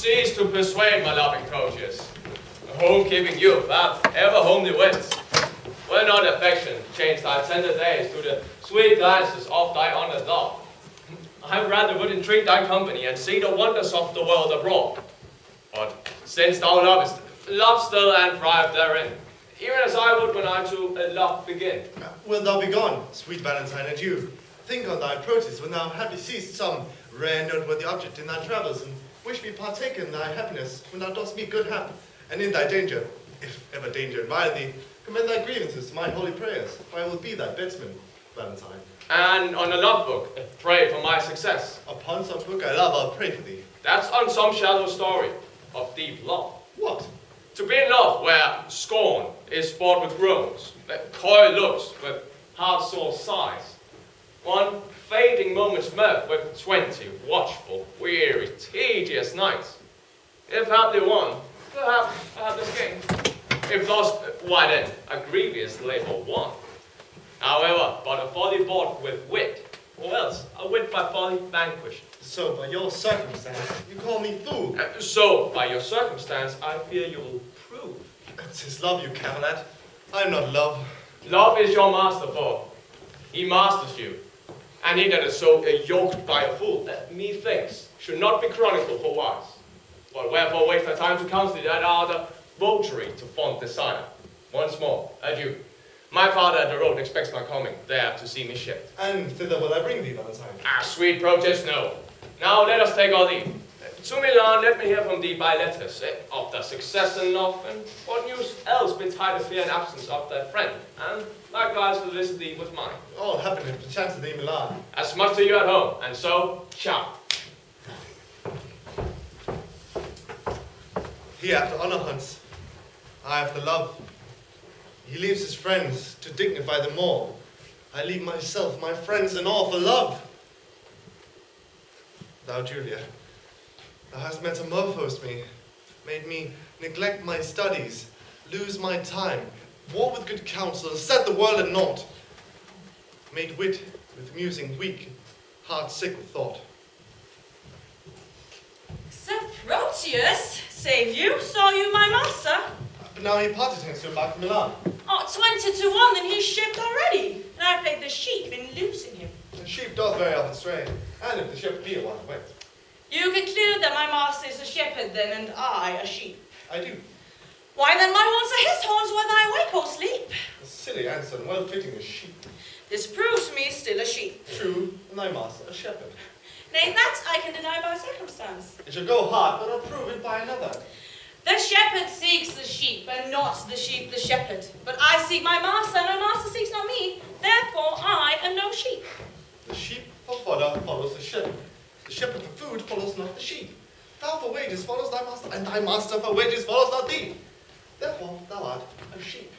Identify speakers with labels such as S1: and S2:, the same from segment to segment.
S1: cease to persuade, my loving Proteus. A home-keeping youth that ever homely went. Will not affection change thy tender days to the sweet glances of thy honored love? I rather would entreat thy company and see the wonders of the world abroad. But since thou lovest, love still and thrive therein, even as I would when I to love begin.
S2: Wilt thou be gone, sweet Valentine, and you? Think on thy Proteus when thou happily seest some rare noteworthy object in thy travels, and wish me partake in thy happiness when thou dost meet good hap, and in thy danger, if ever danger invite thee, commend thy grievances to my holy prayers, for I will be thy bedsman, Valentine.
S1: And on a love book, pray for my success.
S2: Upon such book I love, I'll pray for thee.
S1: That's on some shallow story of deep love.
S2: What?
S1: To be in love where scorn is sport with groans, coy looks with heart-sore sighs, one fading moment's mirth with 20 watchful, weary, tedious nights. If haply won, perhaps I have this gain. If lost, why then, a grievous labor won. However, but a folly bought with wit, or else a wit by folly vanquished.
S2: So, by your circumstance, you call me fool.
S1: So, by your circumstance, I fear you will prove.
S2: It's his love you cavil at. I'm not love.
S1: Love is your master, for he masters you. And he that is so yoked by a fool, that methinks should not be chronicled for wise. But wherefore waste our time to counsel that are the votary to fond desire. Once more, adieu. My father at the road expects my coming, there to see me shipped.
S2: And thither will I bring thee, Valentine.
S1: Ah, sweet Proteus, no. Now let us take our leave. To Milan, let me hear from thee by letters of thy success in love, and what news else betide the fear and absence of thy friend, and likewise to visit thee with mine.
S2: All happiness perchance to thee, Milan.
S1: As much to you at home, and so, ciao.
S2: He after honor hunts, I after love. He leaves his friends to dignify them more. I leave myself, my friends, and all for love. Thou, Julia, thou hast metamorphosed me, made me neglect my studies, lose my time, war with good counsel, set the world at naught, made wit with musing weak, heart sick with thought.
S3: Sir Proteus, save you, saw you my master?
S2: But now he parted hence to embark for Milan.
S3: Oh, 20 to 1, then he's shipped already. And I played the sheep in losing him.
S2: The sheep doth very often stray, and if the shepherd be a one wet.
S3: You conclude that my master is a shepherd then, and I a sheep.
S2: I do.
S3: Why then my horns are his horns, whether I wake or sleep.
S2: A silly answer, and well fitting a sheep.
S3: This proves me still a sheep.
S2: True, and thy master a shepherd.
S3: Nay, that I can deny by circumstance.
S2: It shall go hard, but I'll prove it by another.
S3: The shepherd seeks the sheep, and not the sheep the shepherd. But I seek my master, and my master seeks not me. Therefore I am no sheep.
S2: The sheep for fodder follows the shepherd. The shepherd for food follows not the sheep. Thou for wages follows thy master, and thy master for wages follows not thee. Therefore thou art a sheep.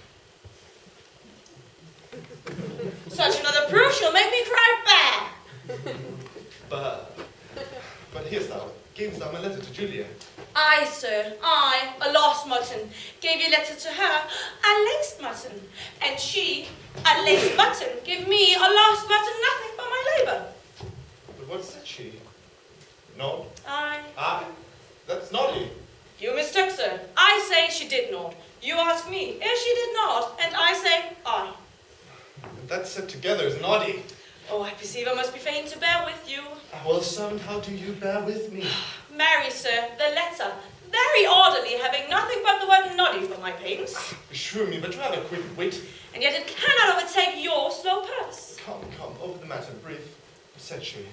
S3: Such another proof shall make me cry bah.
S2: But here's thou, gavest thou my letter to Julia.
S3: I, sir, I, a lost mutton, gave your letter to her, a laced mutton, and she, a laced button, gave me, a lost button, nothing for my labour.
S2: But what said she? No.
S3: I.
S2: That's naughty.
S3: You mistook, sir. I say she did not. You ask me if she did not, and I say I.
S2: That set together is naughty.
S3: Oh, I perceive I must be fain to bear with you.
S2: Well, son, how do you bear with me?
S3: Marry, sir, the letter, very orderly, having nothing but the word noddy for my pains.
S2: Beshrew me, but rather quick wit.
S3: And yet it cannot overtake your slow purse.
S2: Come, open the matter brief, said she.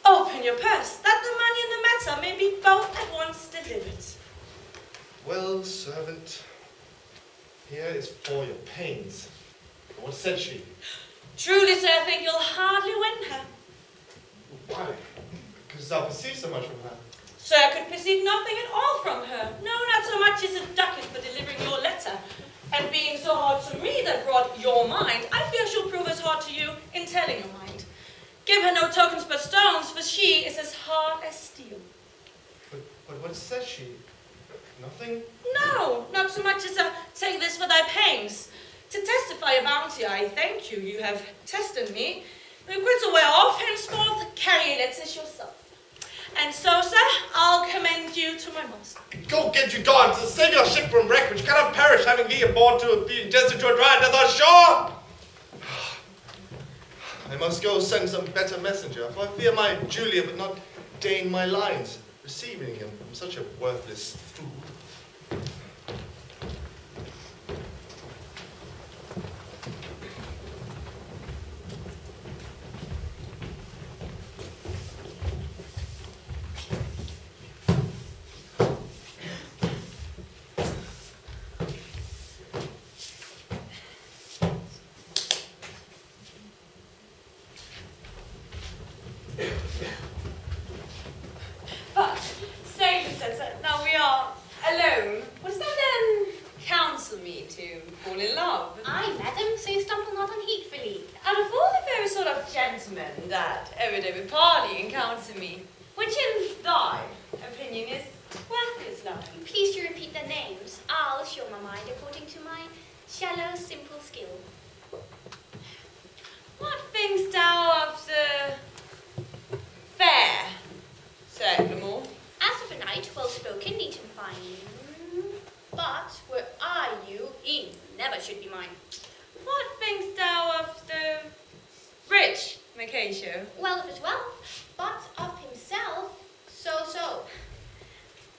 S3: Open your purse, that the money and the matter may be both at once delivered.
S2: Well, servant, here is for your pains. What said she?
S3: Truly, sir, I think you'll hardly win her.
S2: Why? Because thou perceive so much from her.
S3: Sir, I could perceive nothing at all from her. No, not so much as a ducat for delivering your letter. And being so hard to me that brought your mind, I fear she'll prove as hard to you in telling your mind. Give her no tokens but stones, for she is as hard as steel.
S2: But what says she? Nothing?
S3: No, not so much as a take this for thy pains. To testify your bounty, I thank you. You have tested me. We quit away off, henceforth carry letters yourself. And so, sir, I'll commend you to my master.
S2: Go get you gone, to save your ship from wreck, which cannot perish, having thee aboard to being destined to a dry death on shore. I must go send some better messenger, for I fear my Julia would not deign my lines, receiving him from such a worthless fool.
S3: But, say, Lucetta, now we are alone. Wouldst thou then counsel me to fall in love?
S4: Aye, madam, so you stumble not unheedfully.
S3: Out of all the various sort of gentlemen that ever did with parley encounter me, which in thy opinion is worthiest love?
S4: Please to repeat their names. I'll show my mind according to my shallow, simple skill.
S3: What thinkst thou of the fair Sir Eglamour?
S4: As of a knight, well spoken, neat and fine. But were I you, he never should be mine.
S3: What thinkst thou of the rich Mercatio?
S4: Well of his wealth, but of himself, so.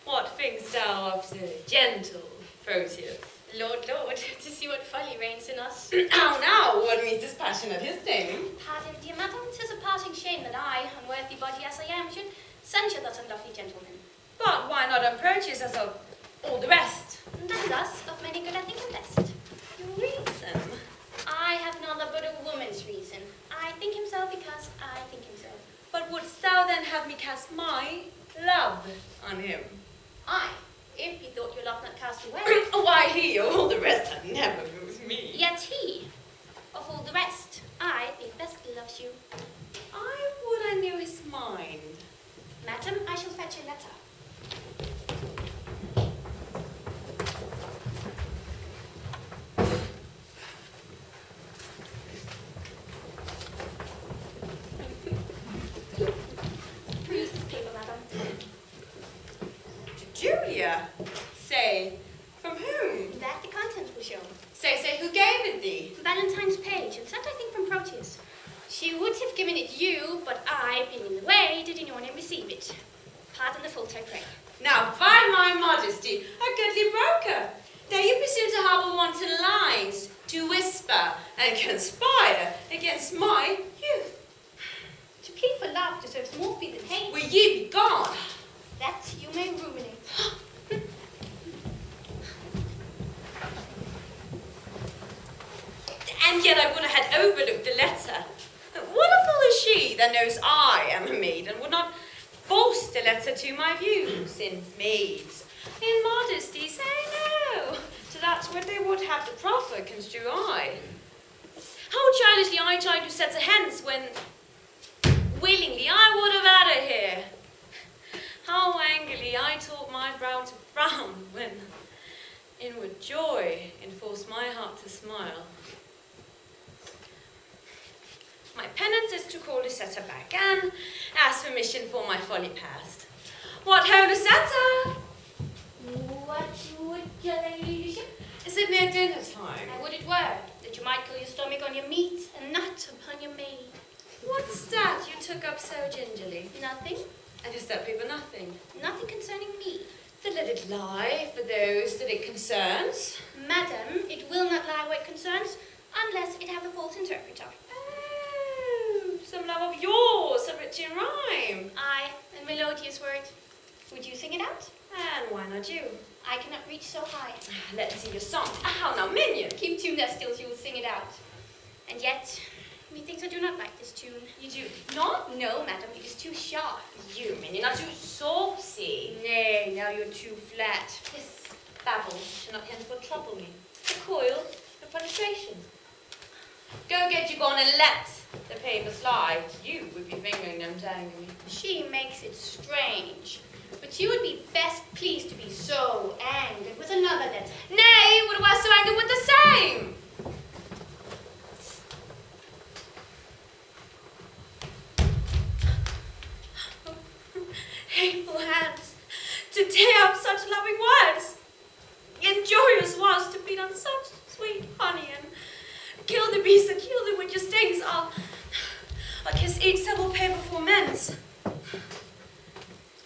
S3: What thinkst thou of the gentle Proteus?
S4: Lord, to see what folly reigns in us.
S3: Now, what means this passion at his name?
S4: Pardon, dear madam, 'tis a parting shame that I, unworthy body as I am, should censure thus unlovely gentlemen.
S3: But why not on Proteus as of all the rest?
S4: And thus, of many good I think him best.
S3: Your reason?
S4: I have none but a woman's reason. I think him so because I think him so.
S3: But wouldst thou then have me cast my love on him?
S4: Aye, if you thought your love not cast away.
S3: Why he, of all the rest, had never moved me.
S4: Yet he, of all the rest, I think best loves you.
S3: I would I knew his mind.
S4: Madam, I shall fetch a letter. Read this paper, madam.
S3: To Julia? Say, from whom?
S4: That the contents will show.
S3: Say, who gave it thee?
S4: Valentine's page, and sent I think from Proteus. She would have given it you, but I, being in the way, did in your name receive it. Pardon the fault, I pray.
S3: Now, by my modesty, a goodly broker. There you presume to harbour wanton lies, to whisper and conspire against my youth.
S4: To plead for love deserves more fee than hate.
S3: Will ye be gone?
S4: That you may ruminate.
S3: And yet I would have had overlooked the letter. What a fool is she that knows I am a maid and would not force the letter to my view, since maids in modesty say no to that what they would have the proffer construe I. How childishly I tried to set her hence when willingly I would have had her here. How angrily I taught my brow to frown when inward joy enforced my heart to smile. My penance is to call Lucetta back and ask permission for my folly past. What ho, Lucetta?
S4: What would your ladyship?
S3: Is it near dinner time?
S4: I would it were, that you might kill your stomach on your meat and not upon your maid.
S3: What's that you took up so gingerly?
S4: Nothing,
S3: And is that paper nothing?
S4: nothing concerning me.
S3: Then let it lie for those that it concerns.
S4: Madam, it will not lie where it concerns, unless it have a false interpreter.
S3: Oh, some love of yours, a rich in rhyme.
S4: Aye, a melodious word. Would you sing it out?
S3: And why not you?
S4: I cannot reach so high.
S3: Let's see your song. How now, minion?
S4: Keep tune there still, you will sing it out. And yet, methinks I do not like this tune.
S3: You do not?
S4: No, madam, it is too sharp.
S3: You, minion, are too saucy.
S4: Nay, now you're too flat.
S3: This babble shall not henceforth trouble me. The coil, the penetration. Go get you gone and let the paper slide. You would be fingering them telling me.
S4: She makes it strange. But you would be best pleased to be so angered with another letter.
S3: Nay, would I so angered with the same? Hateful hands, to tear up such loving words. Injurious was to feed on such sweet honey and kill the beast and kill them with your stings. I'll kiss each several pair before men's.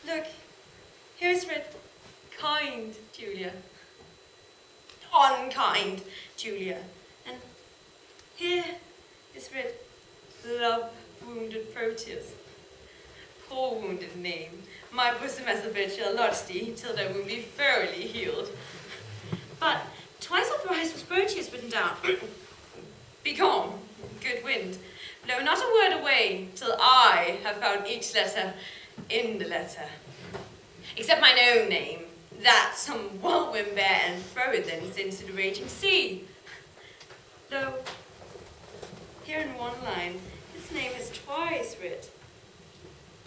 S3: Look, here's writ, kind Julia, unkind Julia, and here is writ, love wounded Proteus. Poor wounded name, my bosom as a bed shall lodge thee till thy wound be thoroughly healed. But twice or thrice was Proteus written down. Be calm, good wind, blow not a word away till I have found each letter in the letter. Except mine own name, that some whirlwind bear and throw it thence into the raging sea. Though, here in one line, his name is twice writ.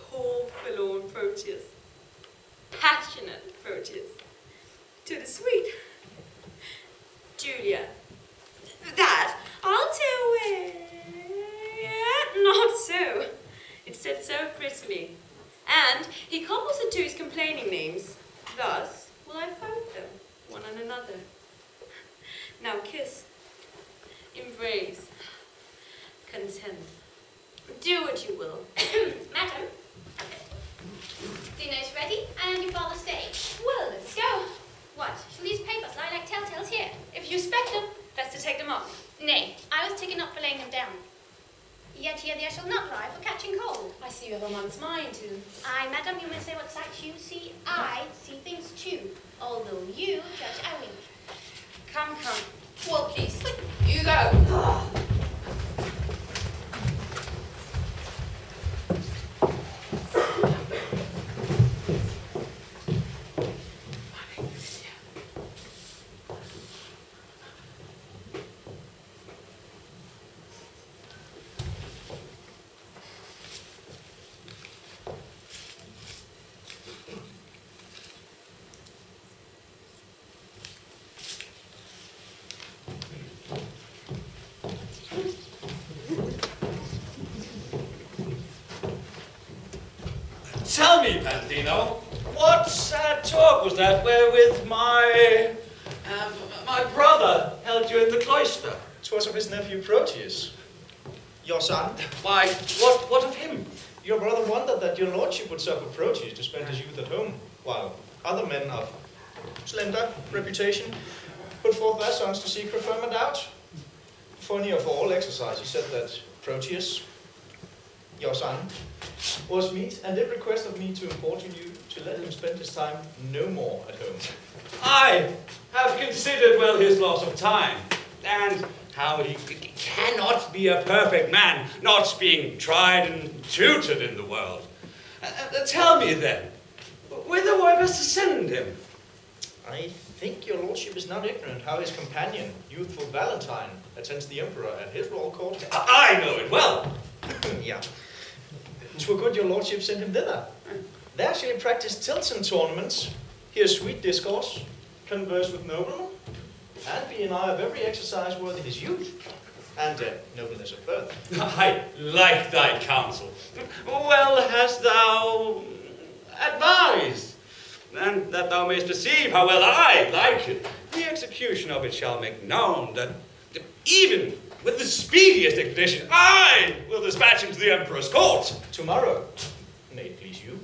S3: Poor forlorn Proteus, passionate Proteus, to the sweet Julia. That I'll tell where, not so. It said so prettily, and he couples it to his complaining names. Thus will I find them, one on another. Now kiss, embrace, content. Do what you will.
S4: Madam, dinner's ready and your father's staying. Well, let's go. What, shall these papers lie like telltales here?
S3: If you expect them, best to take them off.
S4: Nay, I was taken up for laying them down. Yet here they shall not lie for catching cold.
S3: I see you have a man's mind too.
S4: Aye, madam, you may say what sights you see. I see things too, although you judge I wink.
S3: Come. Well, please, you go.
S5: Tell me, Pandino, what sad talk was that wherewith my brother held you in the cloister?
S6: 'Twas of his nephew Proteus, your son.
S5: Why, what of him?
S6: Your brother wondered that your lordship would suffer Proteus to spend his youth at home, while other men of slender reputation put forth their sons to seek preferment out. Funny of all exercise, he said that Proteus, your son, was meet and did request of me to importune you to let him spend his time no more at home.
S5: I have considered well his loss of time, and how he cannot be a perfect man, not being tried and tutored in the world. Tell me then, whither were I best to send him?
S6: I think your lordship is not ignorant how his companion, youthful Valentine, attends the emperor at his royal court.
S5: I know it well.
S6: Yeah. 'Twere good your lordship sent him thither. There shall he practice tilts and tournaments, hear sweet discourse, converse with noblemen, and be in eye of every exercise worthy his youth, and nobleness of birth.
S5: I like thy counsel. Well hast thou advised, and that thou mayst perceive how well I like it, the execution of it shall make known that even with the speediest expedition, I will dispatch him to the emperor's court.
S6: Tomorrow, may it please you,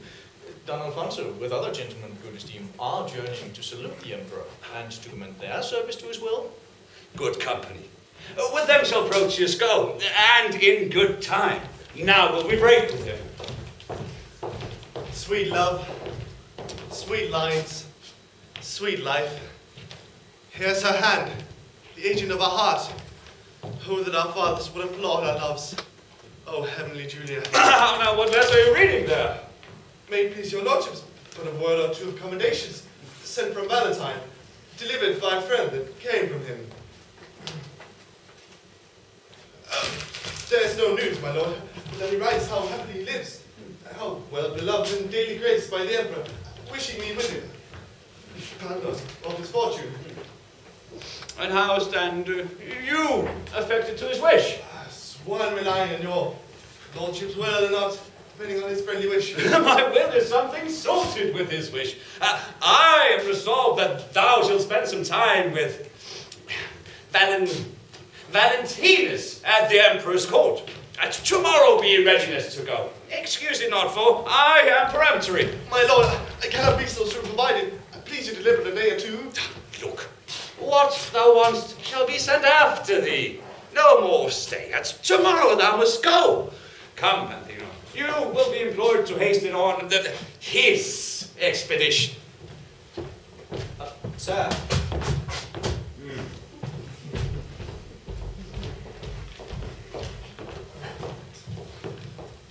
S6: Don Alfonso, with other gentlemen of good esteem, are journeying to salute the emperor, and to commend their service to his will.
S5: Good company. With them shall Proteus go, and in good time. Now will we break with him.
S2: Sweet love, sweet lines, sweet life. Here's her hand, the agent of our heart. Oh, that our fathers would applaud our loves. Oh, heavenly Julia.
S5: Now, what letter are you reading there?
S2: May it please your lordships, but a word or two of commendations, sent from Valentine, delivered by a friend that came from him. There's no news, my lord, that he writes how happily he lives, how well beloved and daily graced by the emperor, wishing me with him, regardless of his fortune.
S5: And how stand you affected to his wish?
S2: One relying on your lordship's will and not depending on his friendly wish.
S5: My will is something sorted with his wish. I am resolved that thou shalt spend some time with Valentinus at the Emperor's court. Tomorrow be in readiness to go. Excuse it not, for I am peremptory.
S2: My lord, I cannot be so soon provided. Please you deliver a day or two.
S5: Look, what thou wantst shall be sent after thee. No more stay. Tomorrow thou must go. Come, Panthino. You will be employed to hasten on his expedition.
S6: Sir,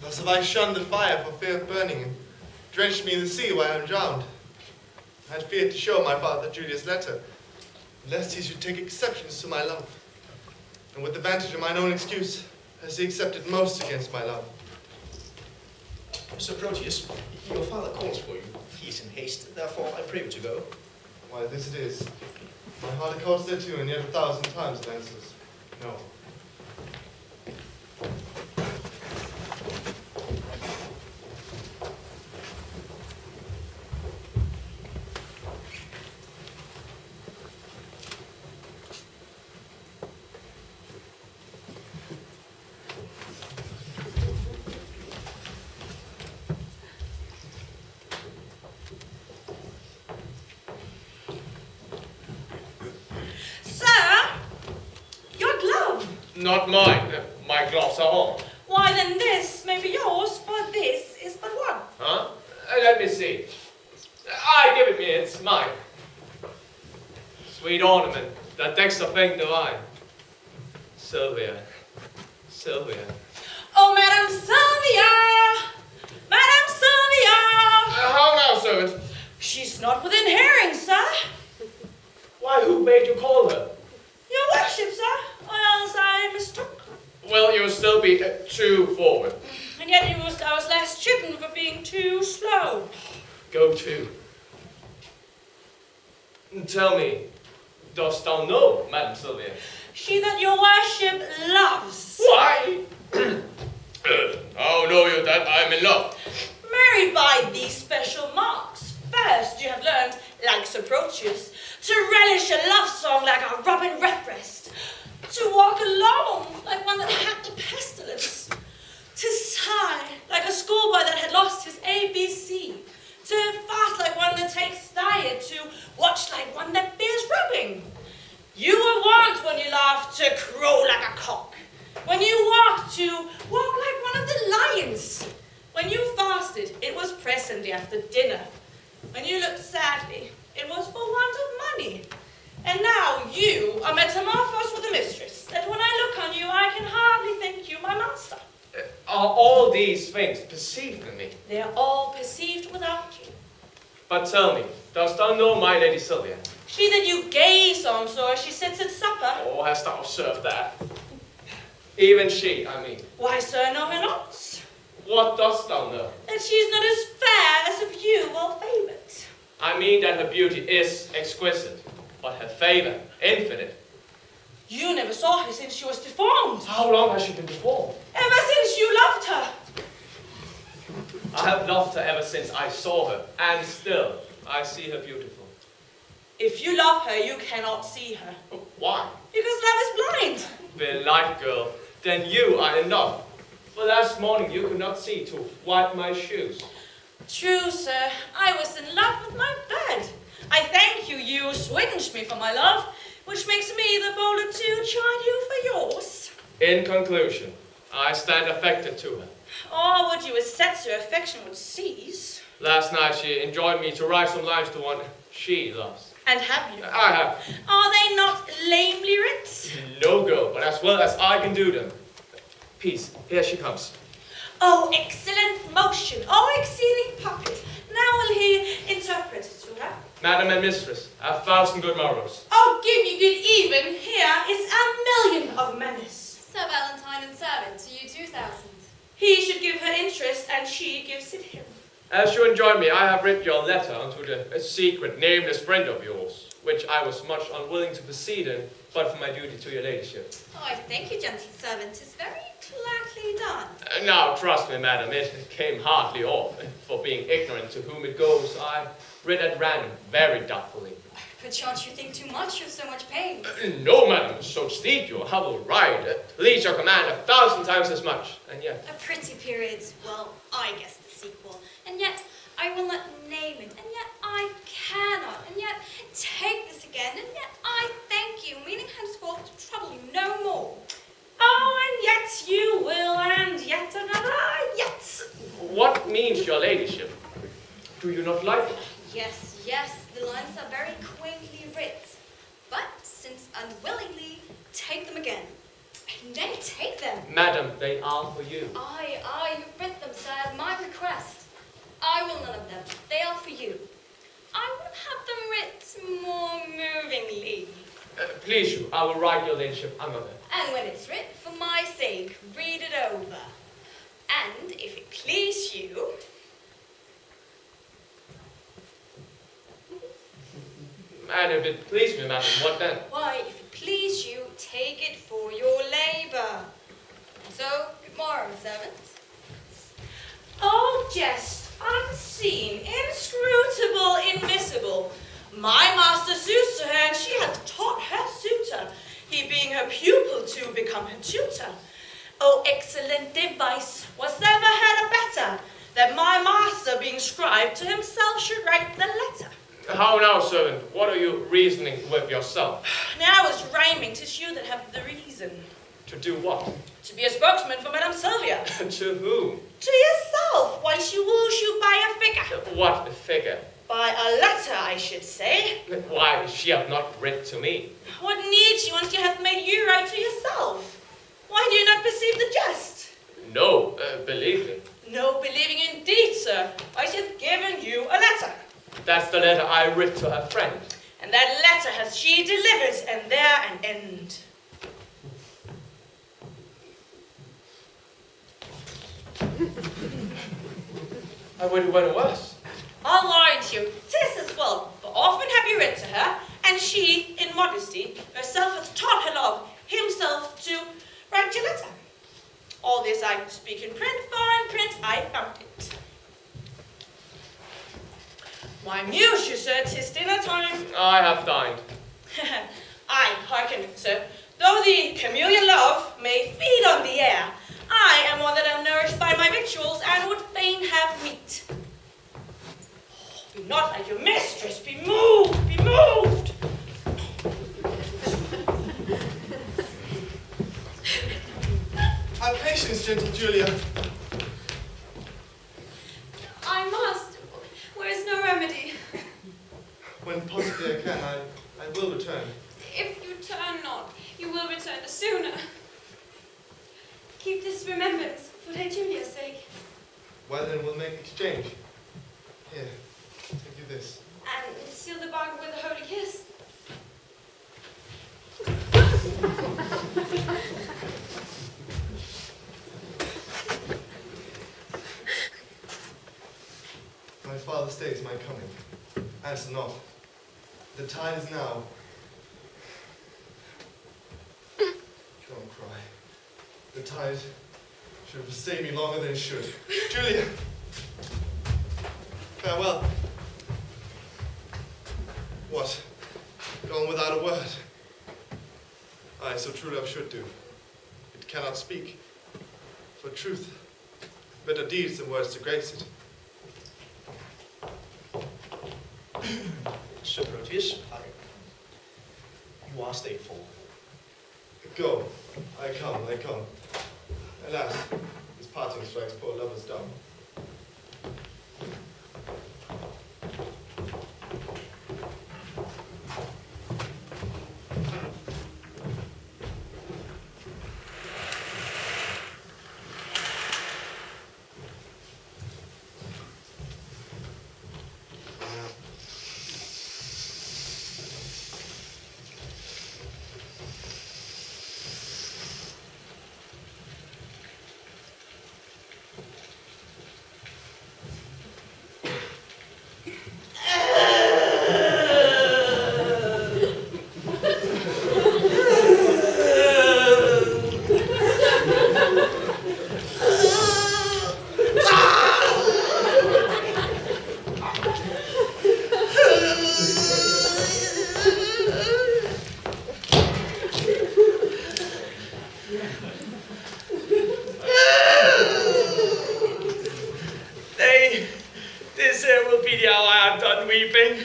S2: Thus have I shunned the fire for fear of burning, and drenched me in the sea while I am drowned. I had feared to show my father Julia's letter, lest he should take exceptions to my love. And with the vantage of mine own excuse, has he accepted most against my love.
S6: Sir Proteus, your father calls for you. He is in haste, therefore I pray you to go.
S2: Why, this it is. My heart accords thereto, and yet 1,000 times it answers no.
S1: Not mine. My gloves are on.
S3: Why, then this may be yours, for this is but one.
S1: Huh? Let me see. I give it me, it's mine. Sweet ornament that decks the thing divine. Sylvia. Sylvia.
S3: Oh, Madam Sylvia! Madam Sylvia!
S1: How now, servant?
S3: She's not within hearing, sir.
S1: Why, who made you call her?
S3: Your worship, sir, or else I mistook.
S1: Well, you'll still be too forward.
S3: And yet I was last chidden for being too slow.
S1: Go to. Tell me, dost thou know, Madam Sylvia?
S3: She that your worship loves.
S1: Why? How know you that I'm in love?
S3: Married by these special marks. First, you have learned, like Sir Proteus, to relish a love song like a robin redbreast, to walk alone like one that had the pestilence, to sigh like a schoolboy that had lost his ABC, to fast like one that takes diet, to watch like one that bears rubbing. You were wont when you laughed to crow like a cock, when you walked to walk like one of the lions. When you fasted, it was presently after dinner. When you looked sadly, it was for want of money. And now you are metamorphosed with a mistress, that when I look on you, I can hardly think you my master.
S1: Are all these things perceived in me?
S3: They are all perceived without you.
S1: But tell me, dost thou know my Lady Sylvia?
S3: She that you gaze on so as she sits at supper.
S1: Or hast thou observed that? Even she, I mean.
S3: Why, sir, know her not.
S1: What dost thou know?
S3: That she is not as fair as of you well favoured.
S1: I mean that her beauty is exquisite, but her favour infinite.
S3: You never saw her since she was deformed.
S1: How long has she been deformed?
S3: Ever since you loved her.
S1: I have loved her ever since I saw her, and still I see her beautiful.
S3: If you love her, you cannot see her.
S1: Why?
S3: Because love is blind.
S1: Belike, girl, then you are in love. For last morning you could not see to wipe my shoes.
S3: True, sir. I was in love with my bed. I thank you, you swinged me for my love, which makes me the bolder to chide you for yours.
S1: In conclusion, I stand affected to her.
S3: Or would you assert your affection would cease?
S1: Last night she enjoined me to write some lines to one she loves.
S3: And have you?
S1: I have.
S3: Are they not lamely writ?
S1: No, girl, but as well as I can do them. Peace, here she comes.
S3: Oh, excellent motion, oh, exceeding puppet. Now will he interpret to her?
S1: Madam and mistress, 1,000 good morrows.
S3: Oh, give you good even, here is 1,000,000 of menace.
S7: Sir Valentine and servant, to you 2,000.
S3: He should give her interest, and she gives it him.
S1: As you enjoined me, I have written your letter unto the secret, nameless friend of yours, which I was much unwilling to proceed in, but for my duty to your ladyship.
S7: Oh, I thank you, gentle servant. 'Tis very gladly done.
S1: Now, trust me, madam, it came hardly off. For being ignorant to whom it goes, I read at random, very doubtfully.
S7: Perchance you think too much of so much pain.
S1: No, madam, so steed you, I will ride. Please your command 1,000 times as much, and yet...
S7: A pretty period. Well, I guess the sequel. And yet, I will not name it. And yet, I cannot. And yet, take this again. And yet, I thank you, meaning henceforth to trouble you no more.
S3: Oh, and yet you will, and yet another, yet.
S1: What means your ladyship? Do you not like it?
S7: Yes, yes, the lines are very quaintly writ. But, since unwillingly, take them again. Nay, take them.
S1: Madam, they are for you.
S7: Aye, you've writ them, sir, at my request. I will none of them. They are for you. I would have them writ more movingly.
S1: Please you, I will write your ladyship another.
S7: And when it's writ, for my sake, read it over. And if it please you...
S1: And if it please me, madam, what then?
S7: Why, if it please you, take it for your labour. And so, good morrow, servants.
S3: Oh, jest, unseen, inscrutable, invisible. My master sues to her, and she hath taught her suitor, he being her pupil to become her tutor. Oh, excellent device, was ever had a better, that my master, being scribe, to himself should write the letter.
S1: How now, servant? What are you reasoning with yourself?
S3: Now I was rhyming, 'tis you that have the reason.
S1: To do what?
S3: To be a spokesman for Madame Sylvia.
S1: To whom?
S3: To yourself, why she woos you by a figure.
S1: What figure?
S3: By a letter, I should say.
S1: Why, she hath not writ to me.
S3: What need she once she hath made you write to yourself? Why do you not perceive the jest?
S1: No, believe me.
S3: No believing indeed, sir. I she hath given you a letter.
S1: That's the letter I writ to her friend.
S3: And that letter hath she delivered, and there an end.
S1: I would have went worse.
S3: I'll warrant you, 'tis as well, for often have you writ to her, and she, in modesty, herself hath taught her love, himself to write your letter. All this I speak in print, for in print I found it. My muse, you sir, 'tis dinner time.
S1: I have dined.
S3: Aye, hearken, sir. Though the chameleon love may feed on the air, I am one that am nourished by my victuals, and would fain have meat. Oh, be not like your mistress, be moved, be moved.
S2: Have patience, gentle Julia.
S7: I must. There is no remedy.
S2: When possibly I can, I will return.
S7: If you turn not, you will return the sooner. Keep this remembrance for Lady Julia's sake.
S2: Well, then we'll make exchange. Here, take you this.
S7: And seal the bargain with a holy kiss.
S2: My father stays my coming. Answer not. The tide is now. Don't cry. The tide should have stayed me longer than it should. Julia! Farewell. What? Gone without a word? Aye, so true love should do. It cannot speak. For truth, better deeds than words to grace it.
S6: Sir Proteus, you are stayed for.
S2: Go. I come. Alas, this parting strikes poor lovers dumb.
S5: now I have done weeping.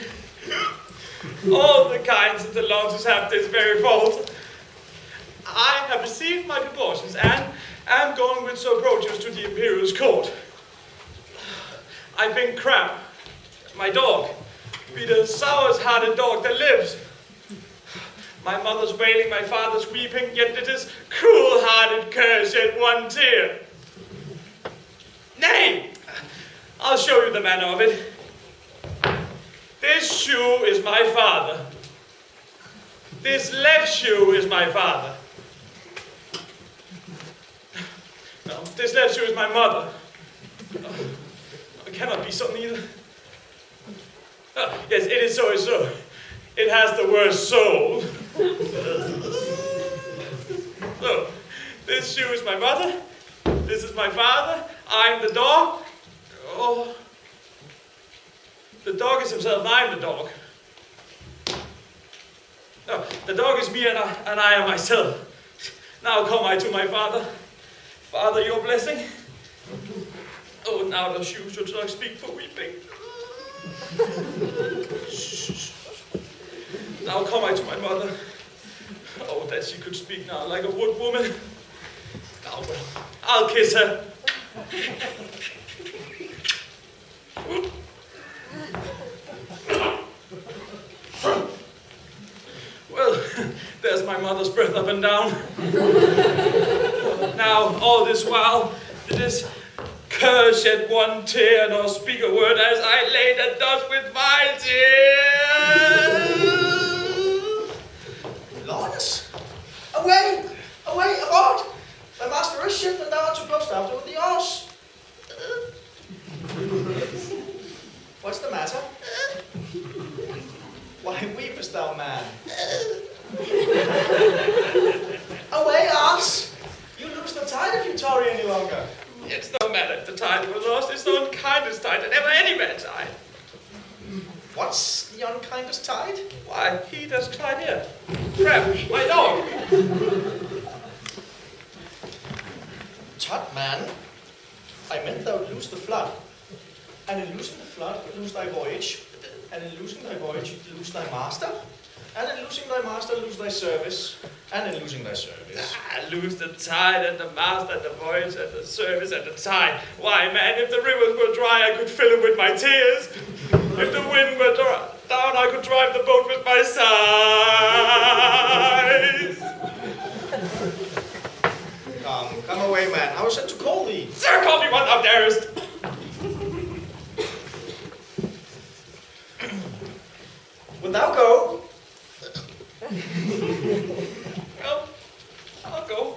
S5: All the kinds of the lodgers have this very fault. I have received my proportions and am going with Sir Proteus to the Imperial's court. I think Crab, my dog, be the sourest-hearted dog that lives. My mother's wailing, my father's weeping, yet it is cruel-hearted curse, yet one tear. Nay, I'll show you the manner of it. This shoe is my father. This left shoe is my father. No, this left shoe is my mother. It cannot be so neither. Yes, it is so, it's so. It has the word soul. So, this shoe is my mother. This is my father. I'm the dog. Oh. The dog is himself, I'm the dog. No, the dog is me and I am myself. Now come I to my father. Father, your blessing. Oh, now the shoe should not speak for weeping. Now come I to my mother. Oh, that she could speak now like a wood woman. Now, well, I'll kiss her. Well, there's my mother's breath up and down. Now, all this while, this curse shed one tear, nor speak a word as I lay the dust with my tears.
S6: Lawrence! Away! Away! Abort! My master is shipped and thou art supposed after with the horse. What's the matter? Why weepest thou, man? Away, ass! You lose the tide if you tarry any longer.
S5: It's no matter if the tide were lost, it's the unkindest tide that ever any man tied.
S6: What's the unkindest tide?
S5: Why, he does climb here. Crab, my dog.
S6: Tut, man. I meant thou lose the flood. And in losing the flood, lose thy voyage. And in losing thy voyage, lose thy master. And in losing thy master, lose thy service. And in losing thy service.
S5: I lose the tide and the master and the voyage and the service and the tide. Why, man, if the rivers were dry, I could fill them with my tears. If the wind were down, I could drive the boat with my sighs.
S6: Come away, man. I was sent to call thee.
S5: Sir, call me what thou darest.
S6: Wilt thou go?
S5: Well, I'll go.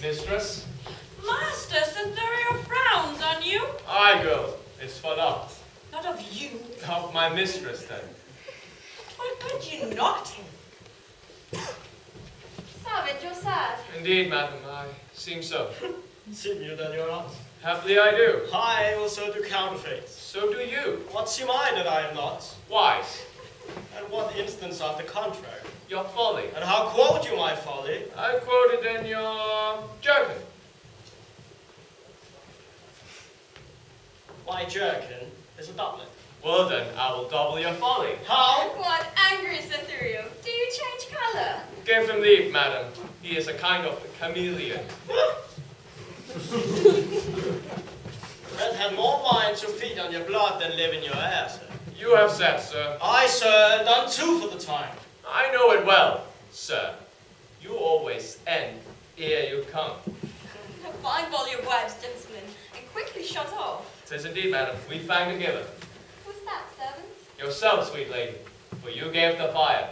S5: Mistress?
S3: Master, Sir Thurio frowns on you.
S1: I go. It's for naught.
S3: Not of you.
S1: Of my mistress, then.
S3: Why could you not?
S7: Savage, you're sad.
S1: Indeed, madam, I seem so.
S8: Seem you then you're not.
S1: Happily I do.
S8: I also do counterfeits.
S1: So do you.
S8: What's your mind that I am not?
S1: Wise.
S8: And what instance of the contrary?
S1: Your folly.
S8: And how quote you my folly?
S1: I quoted in your jerkin.
S8: My jerkin is a doublet.
S1: Well then, I will double your folly.
S8: How?
S7: What, angry, Sir Thurio? Do you change colour?
S1: Give him leave, madam. He is a kind of chameleon.
S8: That had more wine to feed on your blood than live in your air, sir.
S1: You have said, sir.
S8: I, sir, done two for the time.
S1: I know it well, sir. You always end ere you come.
S7: A fine volley of words, gentlemen, and quickly shut off.
S1: 'Tis indeed, madam. We fang together.
S7: Who's that, servant?
S1: Yourself, sweet lady, for you gave the fire.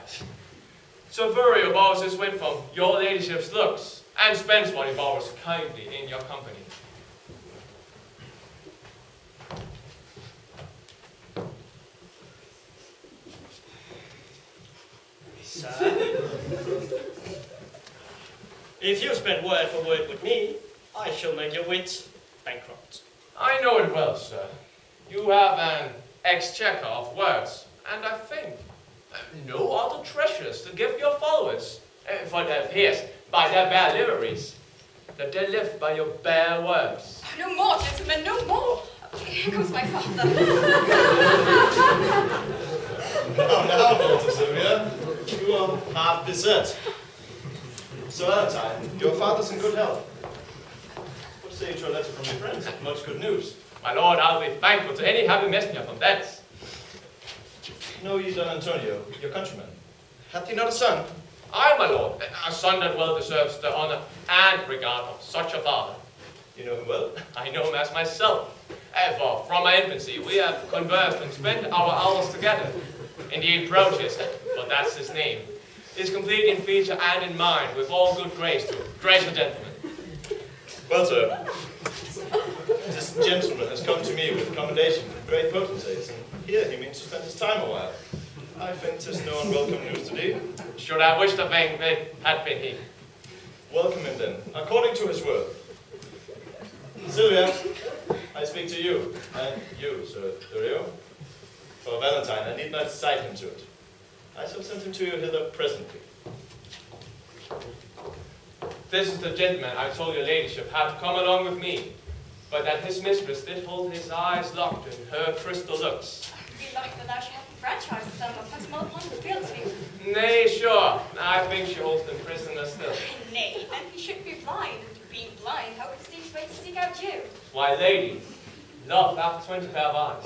S1: Sir Furio borrows his wit from your ladyship's looks, and spends what he borrows kindly in your company.
S8: Sir, if you spend word for word with me, I shall make your wit bankrupt.
S1: I know it well, sir. You have an exchequer of words, and I think no other treasures to give your followers, for it appears by their bare liveries that they live by your bare words.
S7: No more, gentlemen, no more. Here comes my father.
S6: Now, Walter Sylvia, you are half beset. Sir Valentine, your father's in good health. What say you to a letter from your friends? Much good news.
S1: My lord, I'll be thankful to any happy messenger from thence.
S6: Know ye Don Antonio, your countryman? Hath he not a son?
S1: I, my lord, a son that well deserves the honor and regard of such a father.
S6: You know him well?
S1: I know him as myself. For from my infancy we have conversed and spent our hours together. Indeed, Proteus, for that's his name, is complete in feature and in mind, with all good grace to grace a gentleman.
S6: Well, sir, this gentleman has come to me with commendation from great potentates, and here he means to spend his time a while. I think 'tis no unwelcome news to thee.
S1: Should I wish to think it had been he.
S6: Welcome him then, according to his word. Sylvia, I speak to you, and you, Sir Furio. For Valentine, I need not cite him to it. I shall send him to you hither presently.
S1: This is the gentleman I told your ladyship had come along with me, but that his mistress did hold his eyes locked in her crystal looks.
S7: Belike that thou should have enfranchised them upon small upon the field to you.
S1: Nay, sure, I think she holds them prisoner still.
S7: Nay, then he should be blind. Being blind, how is the easiest way to seek out you?
S1: Why, lady, love hath 20 pair of eyes.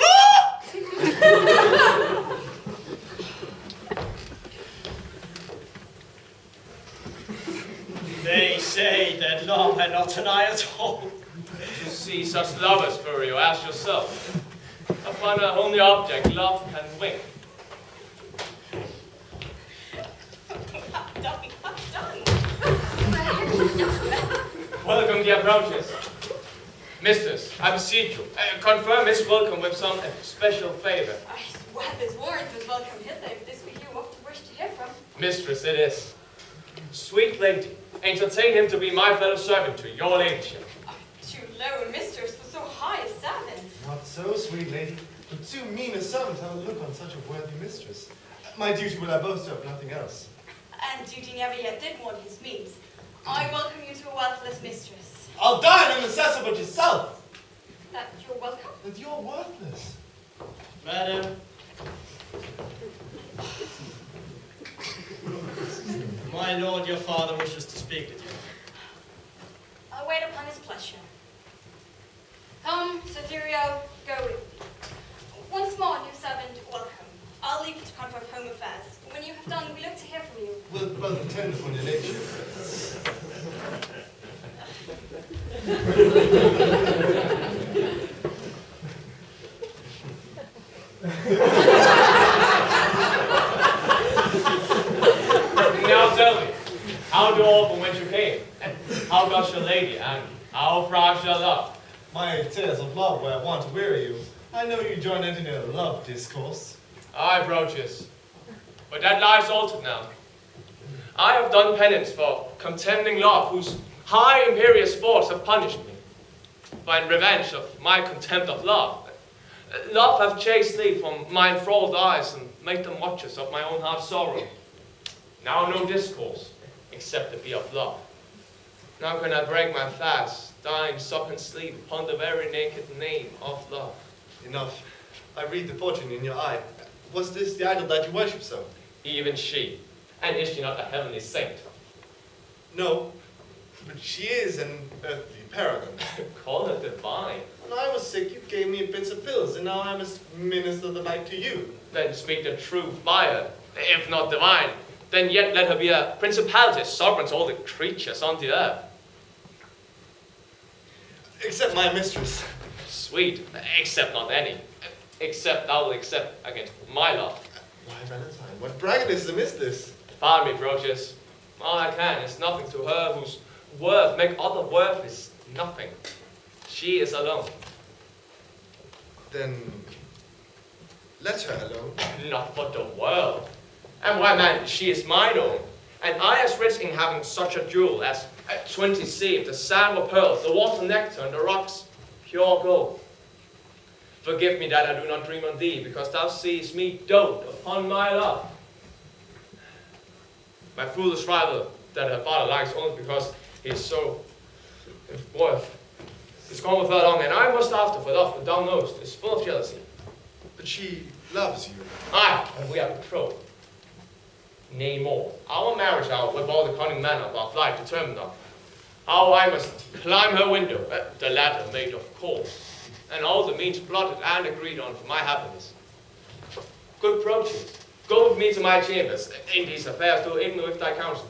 S8: They say that love had not an eye at all.
S1: To see such lovers, Furio, as yourself. Upon a only object, love can wink.
S7: Have done, have done.
S1: Welcome, dear Proteus. Mistress, I beseech you, confirm his welcome with some special favor.
S7: I swear this warrant was welcome hither, if this be you often wish to hear from.
S1: Mistress, it is. Sweet lady, entertain him to be my fellow servant to your ladyship.
S7: Too low a mistress for so high a servant.
S2: Not so, sweet lady. But too mean a servant I will look on such a worthy mistress. My duty will I boast of, nothing else.
S7: And duty never yet did want his means. I welcome you to a worthless mistress.
S2: I'll die no necessity but yourself.
S7: That you're welcome?
S2: That you're worthless.
S8: Madam, my lord, your father wishes to speak with you.
S7: I'll wait upon his pleasure. Come, Sir Furio, go with me. Once more, new servant, welcome. I'll leave you to confer home affairs. When you have done, we look to hear from you.
S2: We'll both attend upon your ladyship.
S1: Now tell me, how do all from whence you came? And how does your lady, and how thrives your love?
S2: My tales of love were wont to weary you. I know you join in your love discourse.
S1: Aye, Proteus, but that lies altered now. I have done penance for contending love, whose high imperious thoughts have punished me. For in revenge of my contempt of love, love hath chased thee from my enthralled eyes and made them watchers of my own heart's sorrow. Now no discourse, except it be of love. Now can I break my fast, dine, sup, and sleep upon the very naked name of love.
S2: Enough. I read the fortune in your eye. Was this the idol that you worship so?
S1: Even she, and is she not a heavenly saint?
S2: No, but she is an earthly paragon.
S1: Call her divine.
S2: When I was sick, you gave me bits of pills, and now I must minister the like to you.
S1: Then speak the truth by her, if not divine. Then yet let her be a principality, sovereign to all the creatures on the earth.
S2: Except my mistress.
S1: Sweet, except not any. Except thou will accept against my love.
S2: Why, Valentine, what braggadism is this?
S1: Pardon me, Proteus. All I can is nothing to her whose worth make other worth is nothing. She is alone.
S2: Then let her alone.
S1: Not for the world. And why, man, she is mine own. And I as rich in having such a jewel as 20 seed, the sand were pearls, the water nectar, and the rocks pure gold. Forgive me that I do not dream on thee, because thou seest me dote upon my love. My foolish rival that her father likes only because he is so worth is gone with her along, and I must after, for love, thou knowest, is full of jealousy.
S2: But she loves you.
S1: Aye, and we are betrothed. Nay more, our marriage hour with all the cunning manner of our flight determined of. How I must climb her window, the ladder made of coal, and all the means plotted and agreed on for my happiness. Good Proteus, go with me to my chambers. In these affairs, do aid me with thy counsel.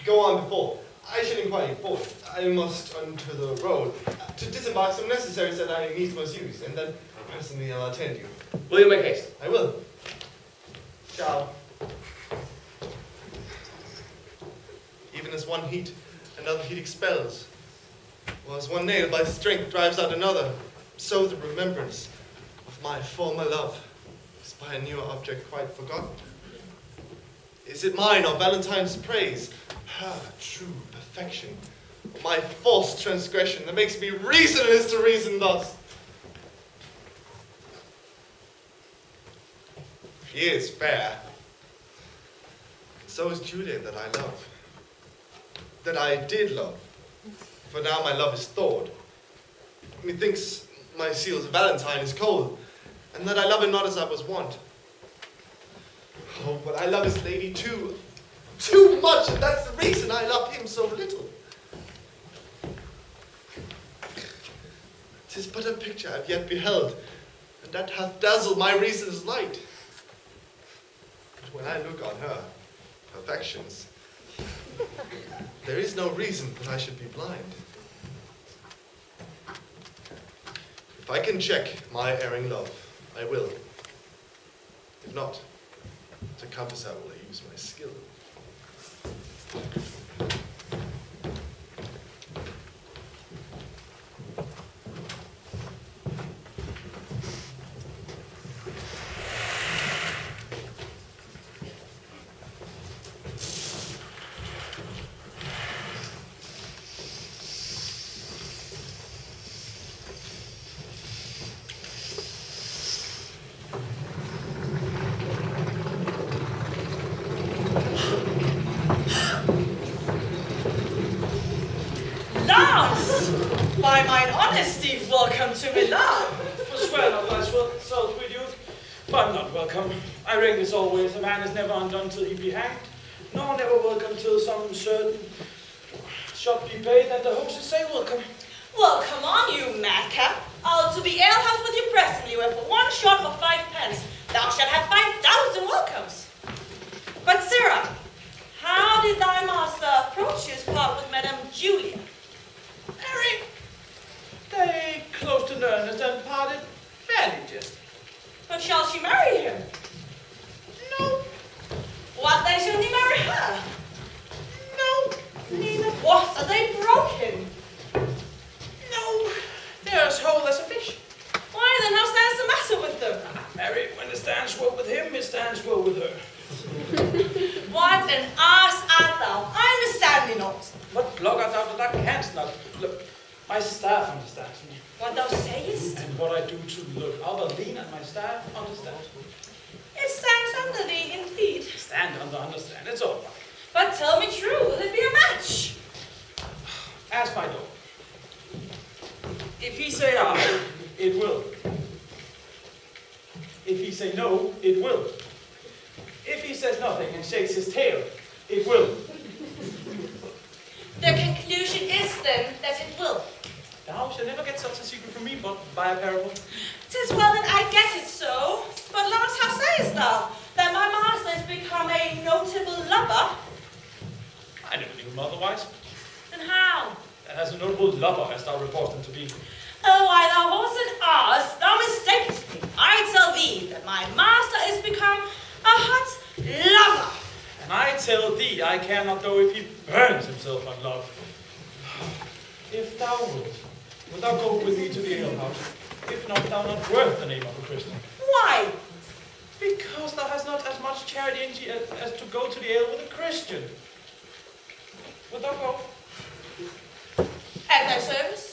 S2: Go on before. I shall inquire forth. I must unto the road to disembark some necessaries that I needs must use, and then presently I'll attend you.
S1: Will you make haste?
S2: I will. Ciao. Even as one heat, another heat expels, or as one nail by strength drives out another, so the remembrance of my former love is by a newer object quite forgotten. Is it mine or Valentine's praise, her true perfection, my false transgression that makes me reasonless to reason thus? She is fair, and so is Juliet that I love. That I did love, for now my love is thawed. Methinks my seal's Valentine is cold, and that I love him not as I was wont. Oh, but I love his lady too much, and that's the reason I love him so little. 'Tis but a picture I've yet beheld, and that hath dazzled my reason's light. But when I look on her perfections, there is no reason that I should be blind. If I can check my erring love, I will. If not, to compass I will use my skill.
S3: By mine honesty, welcome to Milan.
S9: Forswear not thyself, sweet youth, but I'm not welcome. I reckon as always, a man is never undone till he be hanged, nor never welcome till some certain shot be paid, and the hostess say welcome.
S3: Well, come on, you madcap. I'll to the alehouse with you presently, where for one shot of 5 pence, thou shalt have 5,000 welcomes. But, Sarah, how did thy master Proteus part with Madame Julia?
S9: Harry, they close to earnest and parted fairly just.
S3: But shall she marry him?
S9: No,
S3: What, then shall he marry her?
S9: no,
S3: Neither. What, are they broken?
S9: no, they're as whole as a fish.
S3: Why then, how stands the matter with them?
S9: Harry, when it stands well with him, it stands well with her.
S3: What an ass art thou! I understand thee not.
S9: What blog art thou that thou canst not? Look, my staff understands me.
S3: What thou sayest?
S9: And what I do to look out of lean at my staff understands me.
S3: It stands under thee, indeed.
S9: Stand under understand, it's all right.
S3: But tell me true, will it be a match?
S9: Ask my dog. If he say aye, it will. If he say no, it will. If he says nothing and shakes his tail, it will.
S3: The conclusion is then that it will.
S9: Thou shalt never get such a secret from me but by a parable.
S3: 'Tis well that I get it so. But Lance, how sayest thou that my master has become a notable lover?
S9: I never knew him otherwise.
S3: Then how?
S9: That has a notable lover as thou report him to be.
S3: Oh, why thou horse and ass, thou mistakest me. I tell thee that my master is become a hot lover.
S9: And I tell thee, I cannot go if he burns himself on love. If thou wilt thou go with me to the alehouse? If not, thou not worth the name of a Christian.
S3: Why?
S9: Because thou hast not as much charity in thee as to go to the ale with a Christian. Wilt thou go?
S3: At thy service?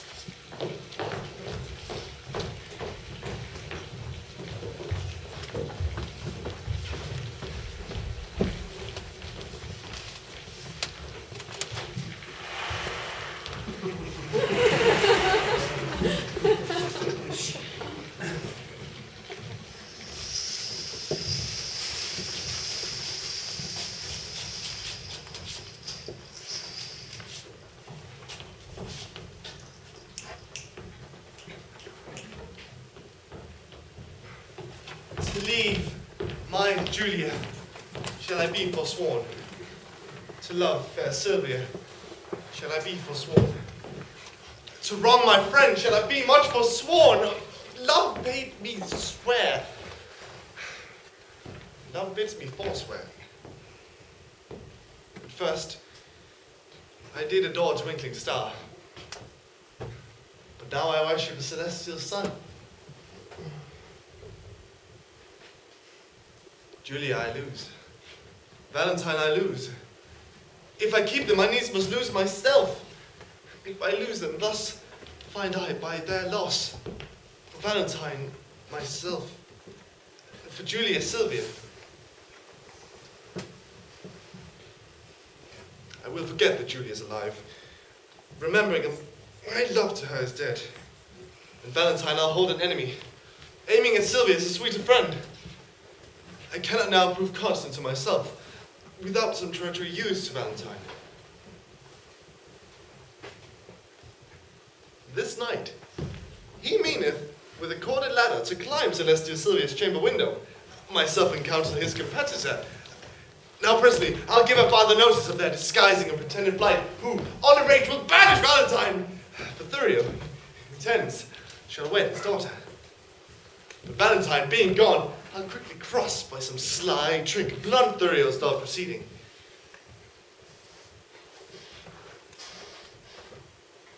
S2: To leave mine Julia, shall I be forsworn? To love fair Sylvia, shall I be forsworn? To wrong my friend, shall I be much forsworn? Love bade me swear. Love bids me forswear. But first, I did adore a twinkling star. But now I worship a celestial sun. Julia, I lose. Valentine, I lose. If I keep them, I needs must lose myself. If I lose them, thus find I by their loss. For Valentine, myself. For Julia, Sylvia. I will forget that Julia's alive. Remembering my love to her is dead. And Valentine I'll hold an enemy, aiming at Sylvia as a sweeter friend. I cannot now prove constant to myself, without some treachery used to Valentine. This night, he meaneth with a corded ladder to climb Celestial Sylvia's chamber window, myself encounter his competitor. Now presently, I'll give her father notice of their disguising and pretended flight, who, on a rage, will banish Valentine. For Thurio, who intends, shall wed his daughter. But Valentine being gone, I'll quickly cross by some sly trick blunt Thurio's thought proceeding.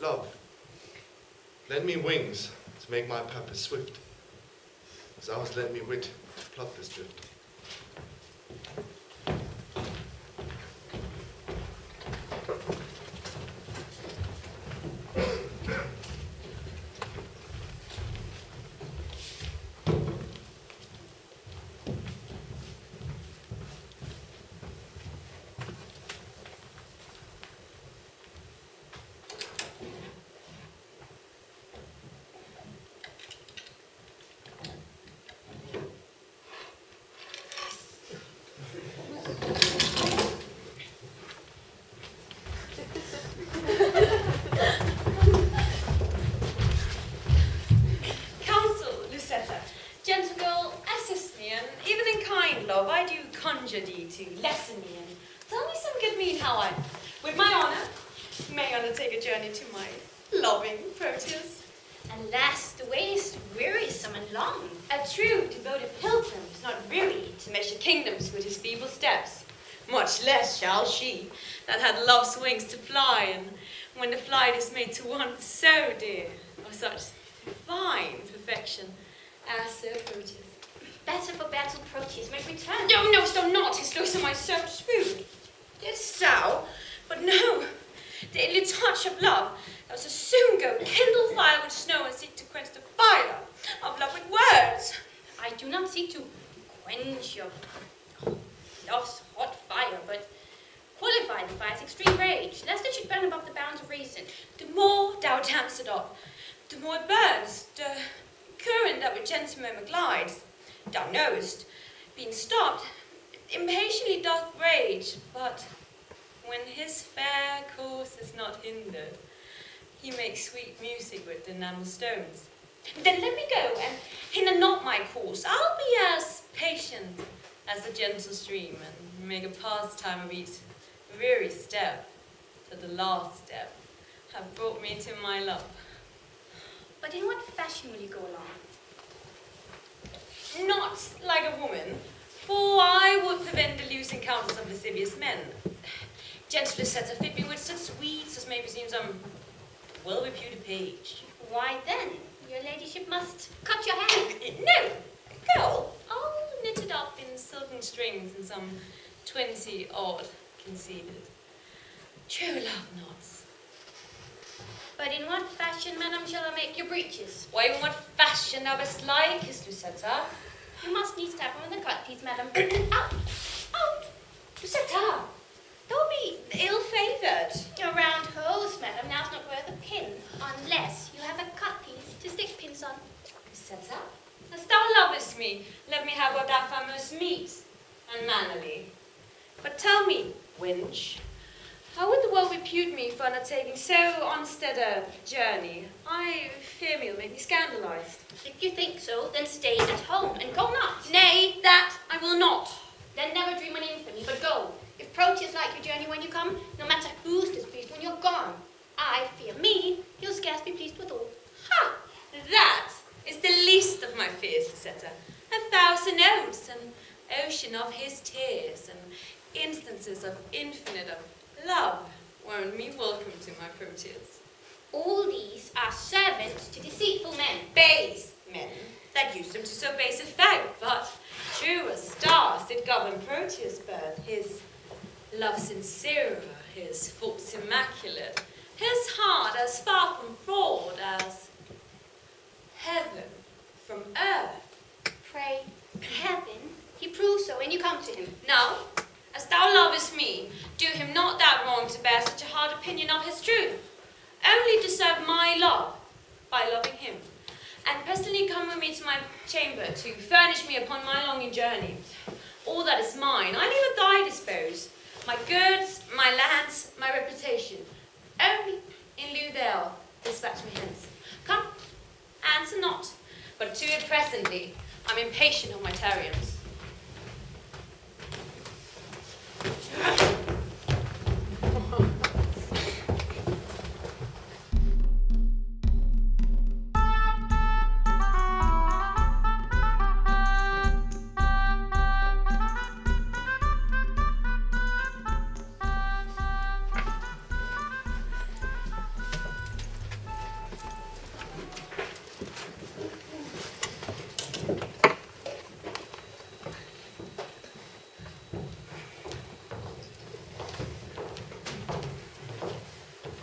S2: Love, lend me wings to make my purpose swift, as thou hast lent me wit to plot this drift.
S3: Thee to lesson me and tell me some good mean how I, with my honor, may undertake a journey to my loving Proteus.
S4: Alas, the way is wearisome and long. A true devoted pilgrim is not weary to measure kingdoms with his feeble steps.
S3: Much less shall she, that had love's wings to fly, and when the flight is made to one so dear, of such fine perfection as Sir Proteus.
S4: Better for battle Proteus may return.
S3: No, no, so not, his looks are my search food. Didst thou? But no, the only touch of love, thou shalt soon go kindle fire with snow and seek to quench the fire of love with words.
S4: I do not seek to quench your love's hot fire, but qualify the fire's extreme rage, lest it should burn above the bounds of reason.
S3: The more thou tampst it up, the more it burns, the current that with gentle murmur glides. Thou knowest, being stopped, impatiently doth rage, but when his fair course is not hindered, he makes sweet music with the enamel stones. Then let me go, and hinder not my course. I'll be as patient as the gentle stream, and make a pastime of each weary step, till the last step have brought me to my love.
S4: But in what fashion will you go along?
S3: Not like a woman, For I would prevent the loose encounters of lascivious men. Gentle Lucetta, fit me with such sweets as maybe seem some well-reputed page.
S4: Why then, your ladyship must cut your hair.
S3: No, girl, all knitted up in silken strings and some 20-odd conceded. True love knots.
S4: But in what fashion, madam, shall I make your breeches?
S3: Why, in what fashion thou best likest, Lucetta?
S4: You must needs tap on the cut piece, madam. Out! Out!
S3: Lucetta, don't be ill-favoured.
S4: A round hose, madam, now's not worth a pin, unless you have a cut piece to stick pins on.
S3: Lucetta, as thou lovest me, let me have what thou famous meet and mannerly. But tell me, wench, how would the world repute me for undertaking so unstead a journey? I fear me will make me scandalized.
S4: If you think so, then stay at home and go not.
S3: Nay, that I will not.
S4: Then never dream an infamy, but go. If Proteus like your journey when you come, no matter who's displeased when you're gone, I fear me he'll scarce be pleased withal.
S3: Ha! That is the least of my fears, Lucetta. 1,000 oaths, an ocean of his tears, and instances of infinite of love warrant me welcome to my Proteus.
S4: All these are servants to deceitful men.
S3: Base men that use them to so base a foe, but true as stars did govern Proteus' birth, his love sincere, his thoughts immaculate, his heart as far from fraud as heaven from earth.
S4: Pray, heaven, he proves so when you come to him.
S3: Now, as thou lovest me, do him not that wrong to bear such a hard opinion of his truth. Only deserve my love by loving him. And presently come with me to my chamber to furnish me upon my longing journey. All that is mine, I leave at thy dispose. My goods, my lands, my reputation. Only in lieu thereof, dispatch me hence. Come, answer not, but to it presently. I'm impatient of my tarriance.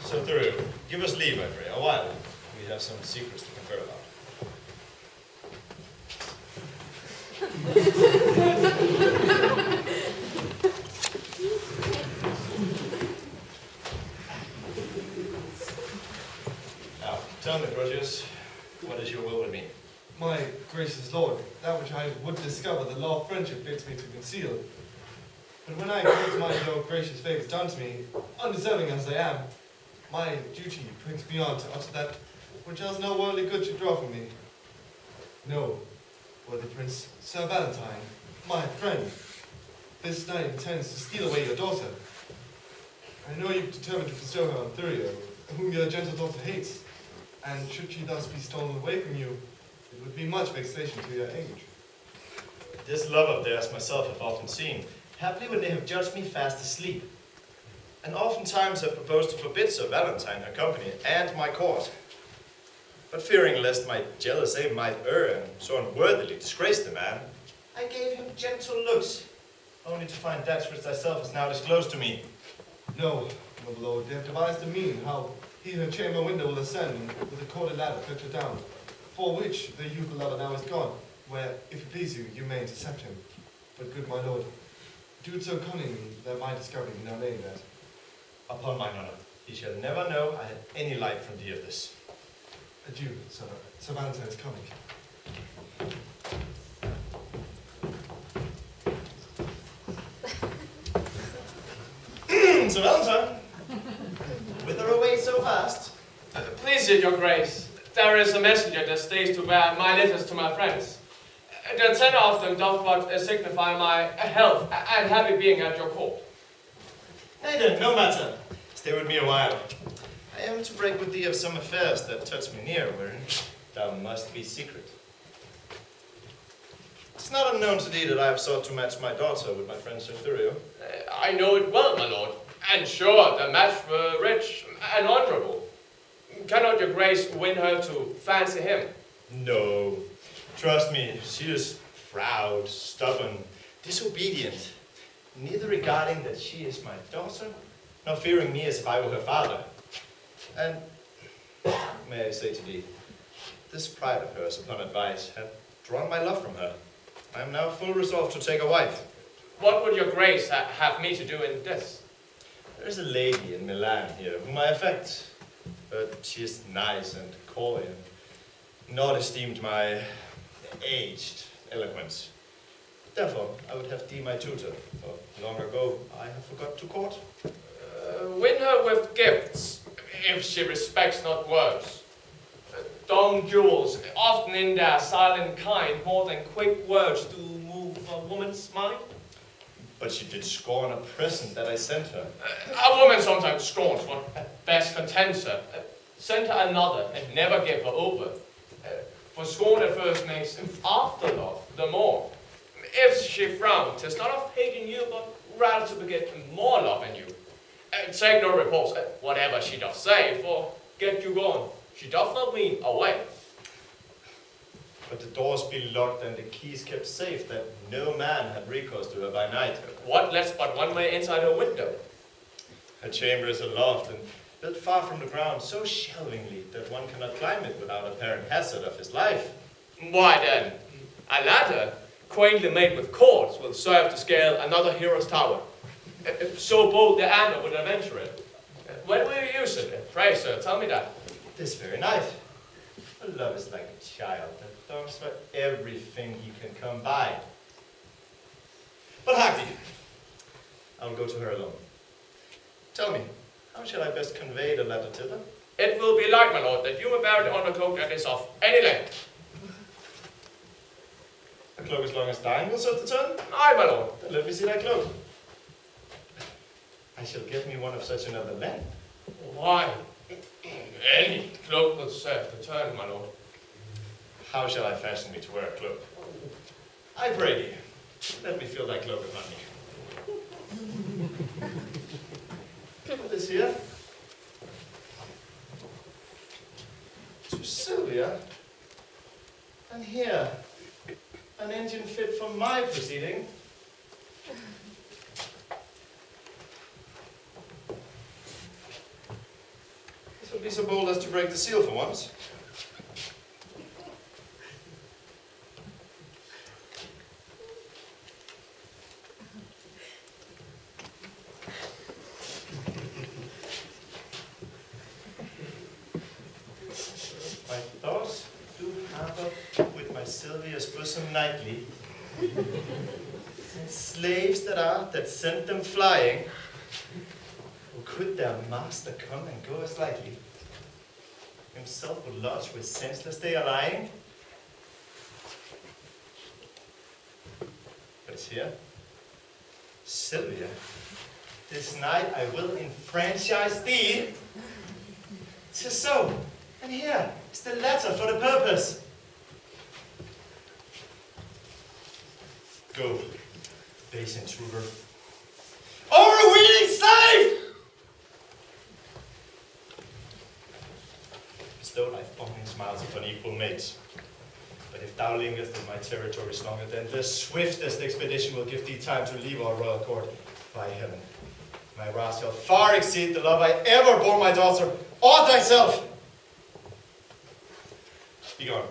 S10: So through, give us leave, I pray, a while. We have some secrets to confer about. Now, tell me, Proteus, what is your will with me?
S2: My gracious lord, that which I would discover, the law of friendship bids me to conceal. But when I acknowledge my your gracious favours done to me, undeserving as I am, my duty brings me on to utter that which else no worldly good should draw from me. No, worthy prince, Sir Valentine, my friend, this knight intends to steal away your daughter. I know you've determined to bestow her on Thurio, whom your gentle daughter hates, and should she thus be stolen away from you, it would be much vexation to your age.
S10: This love of theirs myself have often seen, happily when they have judged me fast asleep. And oftentimes have proposed to forbid Sir Valentine her company and my court. But fearing lest my jealous aim might err and so unworthily disgrace the man, I gave him gentle looks, only to find that which thyself has now disclosed to me.
S2: No, noble lord, they have devised a mean how he her chamber window will ascend and with a corded ladder fetch her down, for which the youthful lover now is gone, where, if it please you, you may intercept him. But good my lord, do it so cunningly that my discovery be not aimed at.
S10: Upon mine honor, he shall never know I had any light from thee of this.
S2: Adieu, sir. Sir Valentine is coming.
S10: Sir Valentine, whither away so fast?
S1: Please, your grace, there is a messenger that stays to bear my letters to my friends. The tenor of them doth but signify my health and happy being at your court.
S10: Nay then, no matter. Stay with me a while. I am to break with thee of some affairs that touch me near, wherein thou must be secret. It's not unknown to thee that I have sought to match my daughter with my friend Sir Thurio.
S1: I know it well, my lord. And sure, the match were rich and honorable. Cannot your grace win her to fancy him?
S10: No. Trust me, she is proud, stubborn, disobedient. Neither regarding that she is my daughter, nor fearing me as if I were her father. And, may I say to thee, this pride of hers upon advice hath drawn my love from her. I am now full resolved to take a wife.
S1: What would your grace have me to do in this?
S10: There is a lady in Milan here whom I affect, but she is nice and coy, and not esteemed my aged eloquence. Therefore, I would have thee my tutor, for long ago I have forgot to court.
S1: Win her with gifts, if she respects not words. Dumb jewels, often in their silent kind, more than quick words do move a woman's mind.
S10: But she did scorn a present that I sent her.
S1: A woman sometimes scorns what best contents her. Send her another, and never give her over. For scorn at first makes after love the more. If she frown, 'tis not of hating you, but rather to beget more love in you. Take no repulse, whatever she doth say, for get you gone. She doth not mean away.
S10: But the doors be locked and the keys kept safe, that no man had recourse to her by night.
S1: What lets but one way inside her window?
S10: Her chamber is aloft and built far from the ground, so shelvingly that one cannot climb it without apparent hazard of his life.
S1: Why then, a ladder, quaintly made with cords, will serve to scale another hero's tower. So bold the Anna would adventure it. When will you use it? Pray, sir, tell me that.
S10: This very night. For love is like a child that longs for everything he can come by. But hark thee, I will go to her alone. Tell me, how shall I best convey the letter thither?
S1: It will be like, my lord, that you may bear it on a cloak that is of any length.
S10: A cloak as long as thine will serve the turn?
S1: Aye, my lord.
S10: Then let me see thy cloak. I shall give me one of such another length.
S1: Why? Any cloak will serve the turn, my lord.
S10: How shall I fashion me to wear a cloak? I pray thee, let me feel thy cloak upon me. Put this here. To Sylvia. And here, an engine fit for my proceeding. This will be so bold as to break the seal for once. My thoughts do harbor with my Sylvia's bosom nightly, and slaves that sent them flying, or could their master come and go as lightly, himself would lodge where senseless they are lying. But it's here, Sylvia, this night I will enfranchise thee. 'Tis so, and here is the letter for the purpose. Go, base intruder. Overweening slave! Bestow thy fawning smiles upon equal mates. But if thou lingerest in my territories longer, then the swiftest expedition will give thee time to leave our royal court. By heaven, my wrath shall far exceed the love I ever bore my daughter, or thyself. Begone.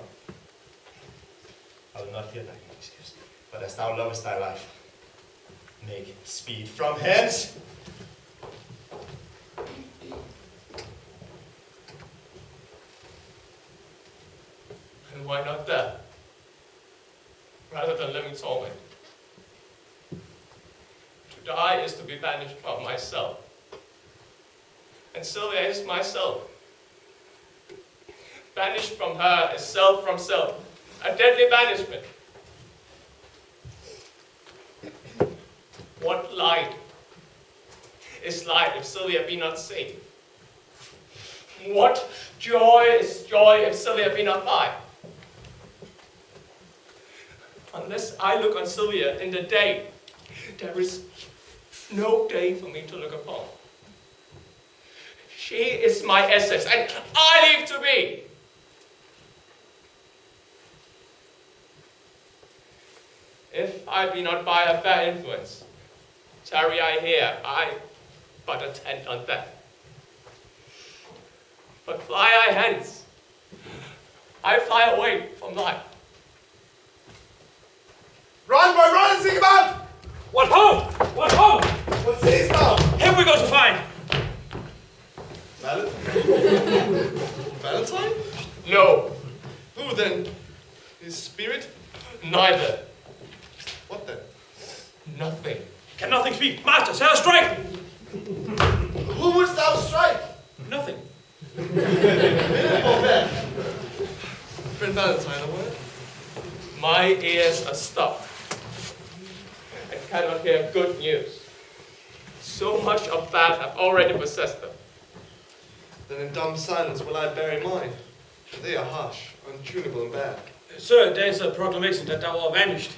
S10: I will not hear thy excuse, but as thou lovest thy life, make speed from hence.
S1: And why not death? Rather than living torment. To die is to be banished from myself. And Sylvia is myself. Banished from her is self from self. A deadly banishment. What light is light if Sylvia be not seen? What joy is joy if Sylvia be not by? Unless I look on Sylvia in the day, there is no day for me to look upon. She is my essence, and I live to be. If I be not by her fair influence, tarry I here, I but attend on death. But fly I hence, I fly away from life.
S2: Run, boy, run and sing about!
S9: What ho! What ho!
S2: What seest thou?
S9: Here we go to find.
S2: Valentine?
S1: No,
S2: Who then? His spirit?
S1: neither,
S2: What then?
S1: nothing.
S9: Can nothing speak? Master, set us strike!
S2: Who wouldst thou strike?
S9: Nothing.
S2: Friend Valentine, a word?
S1: My ears are stopped. I cannot hear good news. So much of bad have already possessed them.
S2: Then in dumb silence will I bury mine, for they are harsh, untunable, and bad.
S9: Sir, there's a proclamation that thou art vanished.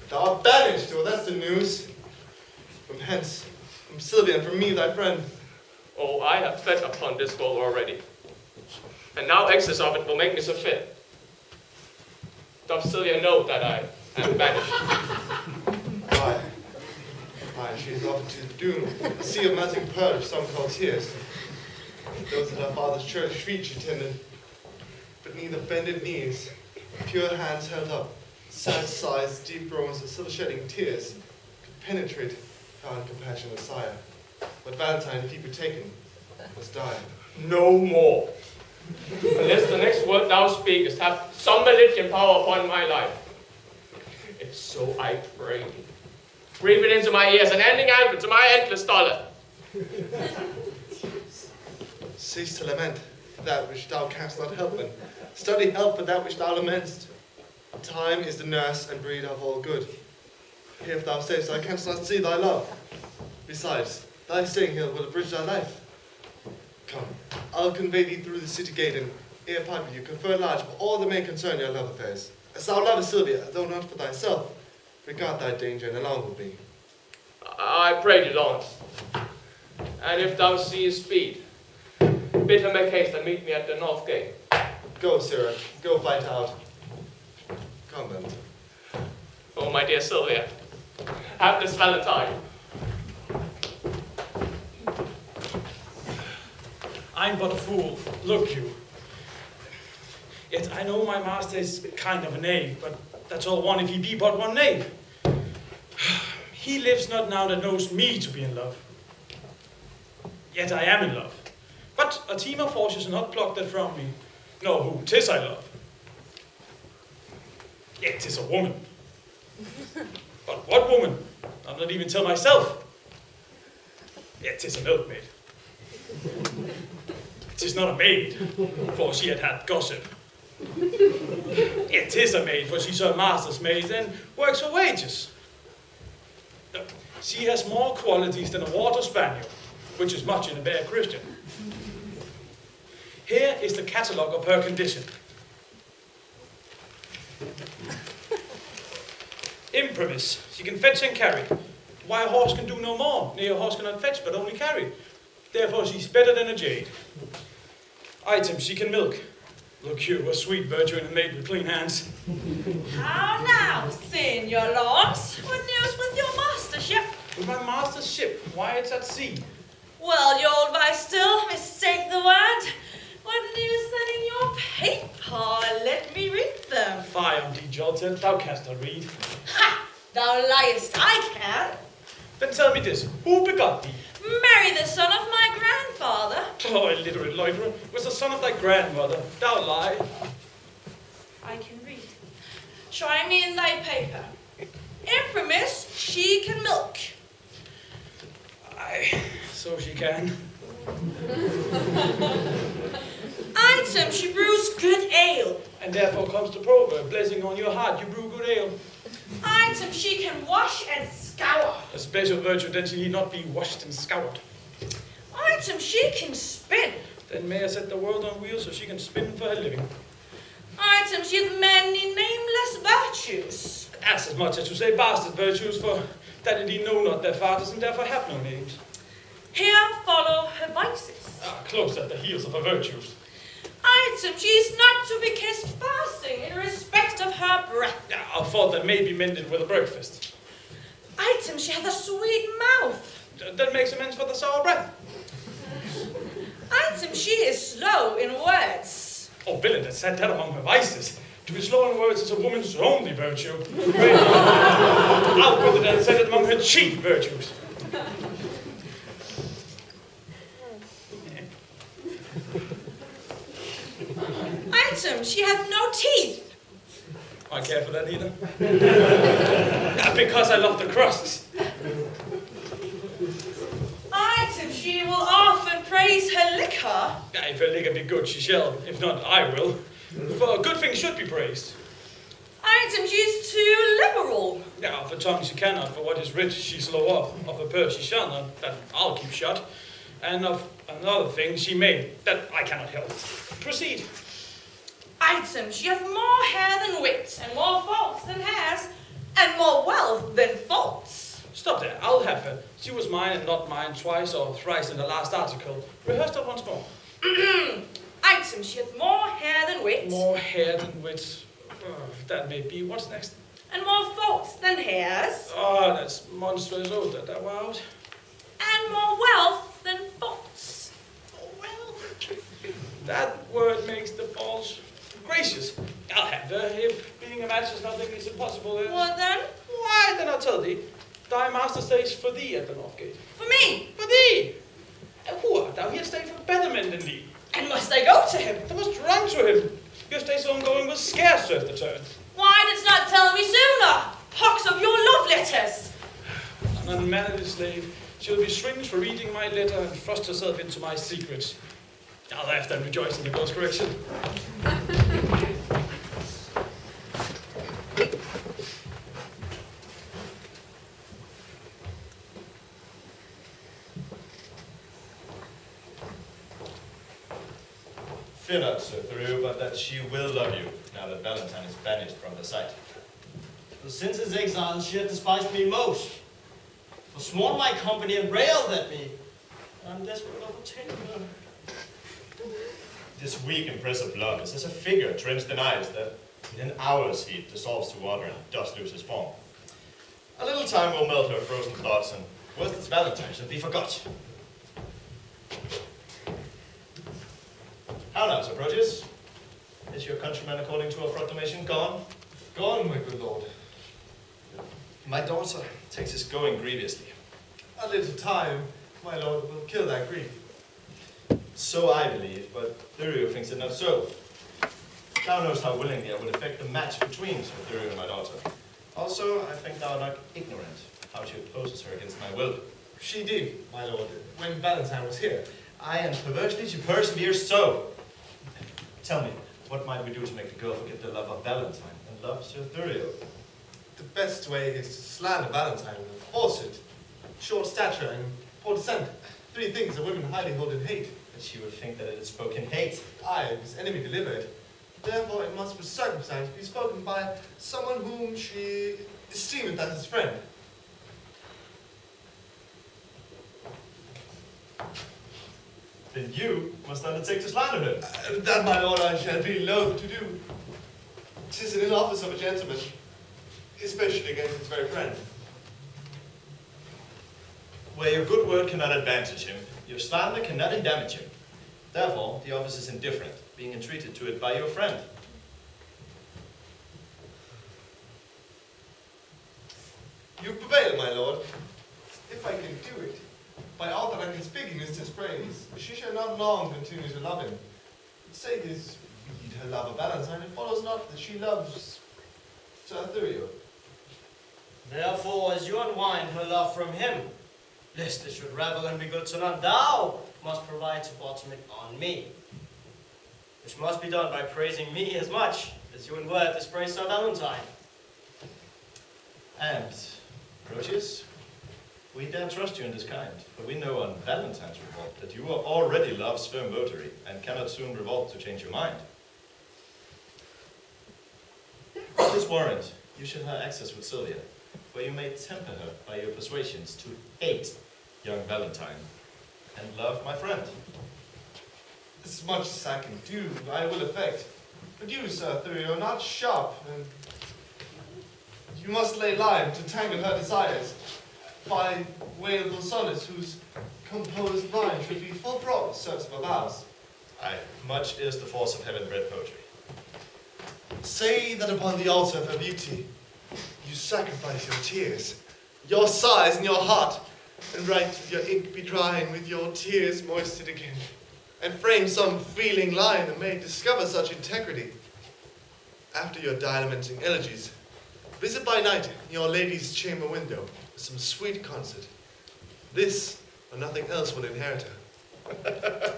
S2: Thou art banished, well, that's the news. From hence, from Sylvia, and from me, thy friend.
S1: Oh, I have fed upon this gold already. And now excess of it will make me so fit. Doth Sylvia know that I am banished?
S2: Aye. Aye, she is offered to the doom, a sea of melting purge, some call tears. Those at her father's church feet she tended, but neither bended knees, pure hands held up, sad sighs, deep groans, and still shedding tears, could penetrate her uncompassionate sire. But Valentine, if he be taken, must die.
S1: No more. Unless the next word thou speakest have some malignant power upon my life. If so, I pray thee, breathe it into my ears, an ending answer to my endless dollar.
S2: Cease to lament for that which thou canst not help, and study help for that which thou lamentest. Time is the nurse and breed of all good. Here if thou sayest I canst not see thy love. Besides, thy staying here will abridge thy life. Come, I'll convey thee through the city gate, and ere part with you, confer large for all that may concern your love affairs. As thou lovest Sylvia, though not for thyself, regard thy danger, and along will be.
S1: I pray thee, Lawrence. And if thou seest speed, bid her make haste and meet me at the north gate.
S2: Go, Sarah, go fight out. Come, then.
S1: Oh, my dear Sylvia, have this Valentine.
S9: I'm but a fool, look you. Yet I know my master is kind of a knave, but that's all one if he be but one knave. He lives not now that knows me to be in love. Yet I am in love. But a team of horses not pluck that from me. No, who 'tis I love. Yet 'tis a woman. But what woman? I'll not even tell myself. Yet 'tis a milkmaid. 'Tis not a maid, for she had gossip. Yet 'tis a maid, for she's her master's maid and works for wages. She has more qualities than a water spaniel, which is much in a bare Christian. Here is the catalogue of her condition. Imprimis, she can fetch and carry. Why a horse can do no more, nay a horse cannot fetch but only carry. Therefore she's better than a jade. Item, she can milk. Look you, a sweet virtue and a maid with clean hands.
S3: How now, Senior Lawrence? What news with your mastership?
S9: With my master's ship, why it's at sea.
S3: Well, you old vice still, mistake the word. What news then in your paper? Let me read them.
S9: Fie on thee, Jolton, thou canst not read.
S3: Ha! Thou liest, I can.
S9: Then tell me this, who begot thee?
S3: Mary, the son of my grandfather.
S9: Oh, illiterate loiterer, was the son of thy grandmother. Thou lie.
S3: I can read. Try me in thy paper. Imprimis, she can milk.
S9: Aye, so she can.
S3: Item, she brews good ale.
S9: And therefore comes the proverb, blessing on your heart, you brew good ale.
S3: Item, she can wash and scour.
S9: A special virtue, then she need not be washed and scoured.
S3: Item, she can spin.
S9: Then may I set the world on wheels so she can spin for her living.
S3: Item, she hath many nameless virtues.
S9: That's as much as to say bastard virtues, for that indeed know not their fathers, and therefore have no names.
S3: Here follow her vices.
S9: Close at the heels of her virtues.
S3: Item, she is not to be kissed fasting in respect of her breath.
S9: A fault that may be mended with a breakfast.
S3: Item, she hath a sweet mouth.
S9: That makes amends for the sour breath.
S3: Item, she is slow in words.
S9: Oh, villain, that said that among her vices. To be slow in words is a woman's only virtue. Out with it and said it among her chief virtues.
S3: Item, she hath no teeth.
S9: I care for that either. Because I love the crusts.
S3: Item, she will often praise her liquor.
S9: If her liquor be good, she shall. If not, I will. For good things should be praised.
S3: Item, she is too liberal.
S9: Of her tongue she cannot, for what is rich she slow off. Of her purse she shall not, that I'll keep shut. And of another thing she may, that I cannot help. Proceed.
S3: Item, she hath more hair than wit, and more faults than hairs, and more wealth than faults.
S9: Stop there, I'll have her. She was mine and not mine twice or thrice in the last article. Rehearse that once more.
S3: Item, she hath more hair than wit.
S9: More hair than wit. That may be. What's next?
S3: And more faults than hairs.
S9: Oh, that's monstrous. Oh, that were out.
S3: And more wealth than faults.
S9: Oh, well. That word makes the false gracious. I'll have her, if being a match is nothing is impossible.
S3: What then?
S9: Why, then I'll tell thee. Thy master stays for thee at the north gate.
S3: For me?
S9: For thee! And who art thou? He'll stay for better men than thee.
S3: And must I go to him?
S9: Thou must run to him. Your stay so long going will scarce serve the turn.
S3: Why didst not tell me sooner? Pox of your love letters!
S9: An unmannerly slave, she'll be shrinked for reading my letter and thrust herself into my secrets. I'll laugh and rejoice in the course correction.
S10: Fear not, Sir Threw, but that she will love you, now that Valentine is banished from the sight.
S8: For since his exile, she hath despised me most. For sworn my company and railed at me. I'm desperate of obtaining her.
S10: This weak, impressive love is as a figure drenched in ice that in an hour's heat dissolves to water and does lose its form. A little time will melt her frozen thoughts, and worst its Valentine shall be forgot. How now, Sir Proteus? Is your countryman, according to our proclamation, gone?
S2: Gone, my good lord.
S10: My daughter takes his going grievously.
S2: A little time, my lord, will kill that grief.
S10: So I believe, but Thurio thinks it not so. Thou knowest how willingly I would effect the match between Sir Thurio and my daughter. Also, I think thou art not ignorant how she opposes her against my will.
S2: She did, my lord, when Valentine was here.
S10: Aye, and perversely she perseveres so. Tell me, what might we do to make the girl forget the love of Valentine and love Sir Thurio?
S2: The best way is to slander Valentine with falsehood, short stature, and poor descent. 3 things that women highly hold in hate.
S10: That she would think that it is spoken hate.
S2: Aye, his enemy delivered. Therefore, it must with circumstance be spoken by someone whom she esteemeth as his friend.
S10: Then you must undertake to slander her.
S2: That, my lord, I shall be loath to do. 'Tis in the office of a gentleman, especially against his very friend.
S10: Where your good word cannot advantage him, your slander cannot damage him. Therefore, the office is indifferent, being entreated to it by your friend.
S2: You prevail, my lord. If I can do it, by all that I can speak in his dispraise, she shall not long continue to love him. Say this, read her love of Valentine, it follows not that she loves Sir Thurio.
S8: Therefore, as you unwind her love from him, lest it should ravel and be good to none, thou must provide to bottom it on me. Which must be done by praising me as much as you in word dispraise Sir Valentine.
S10: And, Proteus, we dare trust you in this kind, for we know on Valentine's revolt that you are already love's firm votary, and cannot soon revolt to change your mind. This warrant, you should have access with Sylvia, where you may temper her by your persuasions to hate young Valentine and love my friend.
S2: As much as I can do, I will effect. But you, Sir Thurio, are not sharp, and you must lay lime to tangle her desires by way of those sonnets whose composed line should be full prose, search for vows.
S10: Aye, much is the force of heaven-bred poetry.
S2: Say that upon the altar of her beauty, you sacrifice your tears, your sighs and your heart, and write with your ink be drying, with your tears moisted again, and frame some feeling line that may discover such integrity. After your diamanting elegies, visit by night your lady's chamber window with some sweet concert. This or nothing else will inherit her.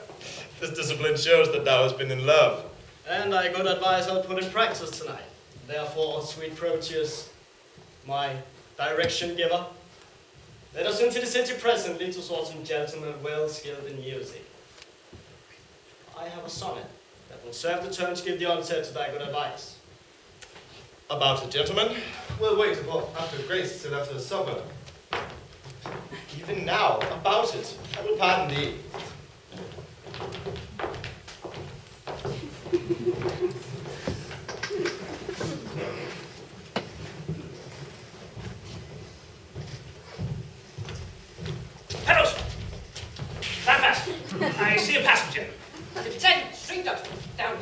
S10: This discipline shows that thou hast been in love.
S8: And I good advice I'll put in practice tonight. Therefore, sweet Proteus, my direction giver, let us into the city presently to sort some gentlemen well skilled in music. I have a sonnet that will serve the turn to give the onset to thy good advice.
S10: About the gentleman?
S2: We'll wait upon after grace till after supper.
S10: Even now, about it. I will pardon thee.
S5: Fellows! Stand fast! I see a passenger.
S3: Lieutenant, string doctor, down.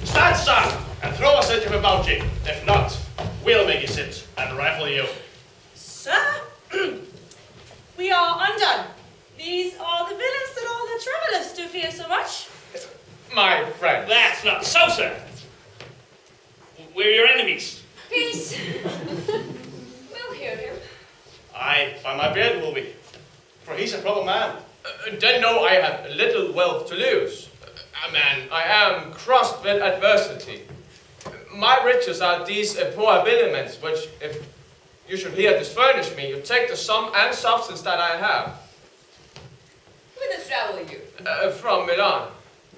S11: Stand, sir, and throw us into a bounty. If not, we'll make you sit and rifle you.
S3: Sir, we are undone. These are the villains that all the travelers do fear so much.
S1: My friend.
S5: That's not so, sir. We're your enemies.
S4: Peace. We'll hear him.
S11: Aye, by my beard will we. For he's a proper man.
S1: Then know I have little wealth to lose. Man, I am crossed with adversity. My riches are these poor habiliments, which, if you should here disfurnish me, you take the sum and substance that I have.
S3: Whither travel you?
S1: From Milan.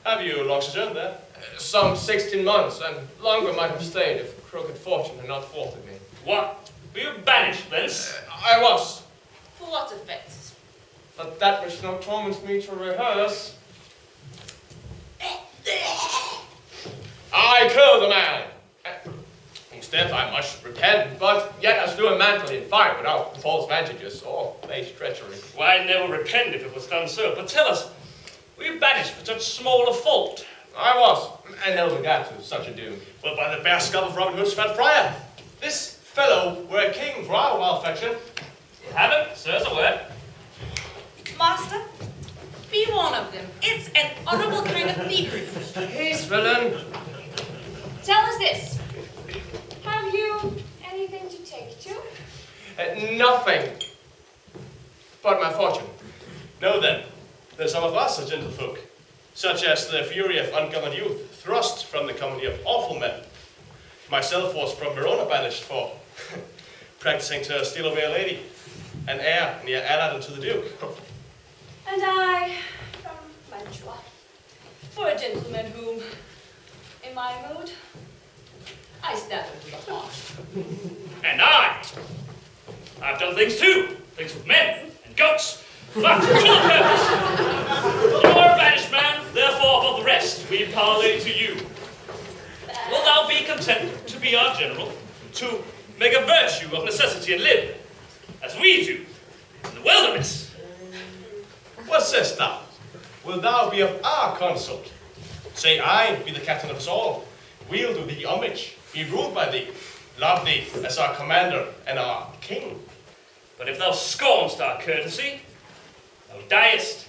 S11: Have you long sojourned there?
S1: Some 16 months, and longer might have stayed if crooked fortune had not thwarted me.
S5: What? Were you banished thence?
S1: I was,
S3: For what offense?
S1: but that which now torments me to rehearse. I killed the man. Whose death I must repent, but yet I slew a manfully in fight without false vantages or base treachery.
S5: Why, I'd never repent if it was done so. But tell us, were you banished for such small a fault?
S1: I was, and held the gap to such a doom.
S11: Well, by the bare skull of Robin Hood's fat friar, this fellow were a king for our welfare.
S5: Have it, sir's a word.
S3: Master, be one of them. It's an honorable kind of thievery.
S1: Peace, villain.
S4: Tell us this. Have you anything to take to?
S1: Nothing but my fortune.
S11: Know then, that some of us are gentlefolk, such as the fury of ungoverned youth, thrust from the company of awful men. Myself was from Verona banished for practicing to steal away a lady, an heir near Aladdin to the Duke.
S4: And I from Mantua.
S3: For a gentleman whom, in my mood, I stab him to the heart.
S5: And I've done things too. Things with men and goats. But to the purpose. You're a banished man, therefore above the rest, we parley to you. Wilt thou be content to be our general, to make a virtue of necessity and live, as we do, in the wilderness?
S11: What sayest thou? Wilt thou be of our consort? Say I be the captain of us all. We'll do thee homage, be ruled by thee, love thee as our commander and our king.
S5: But if thou scornst our courtesy, thou diest.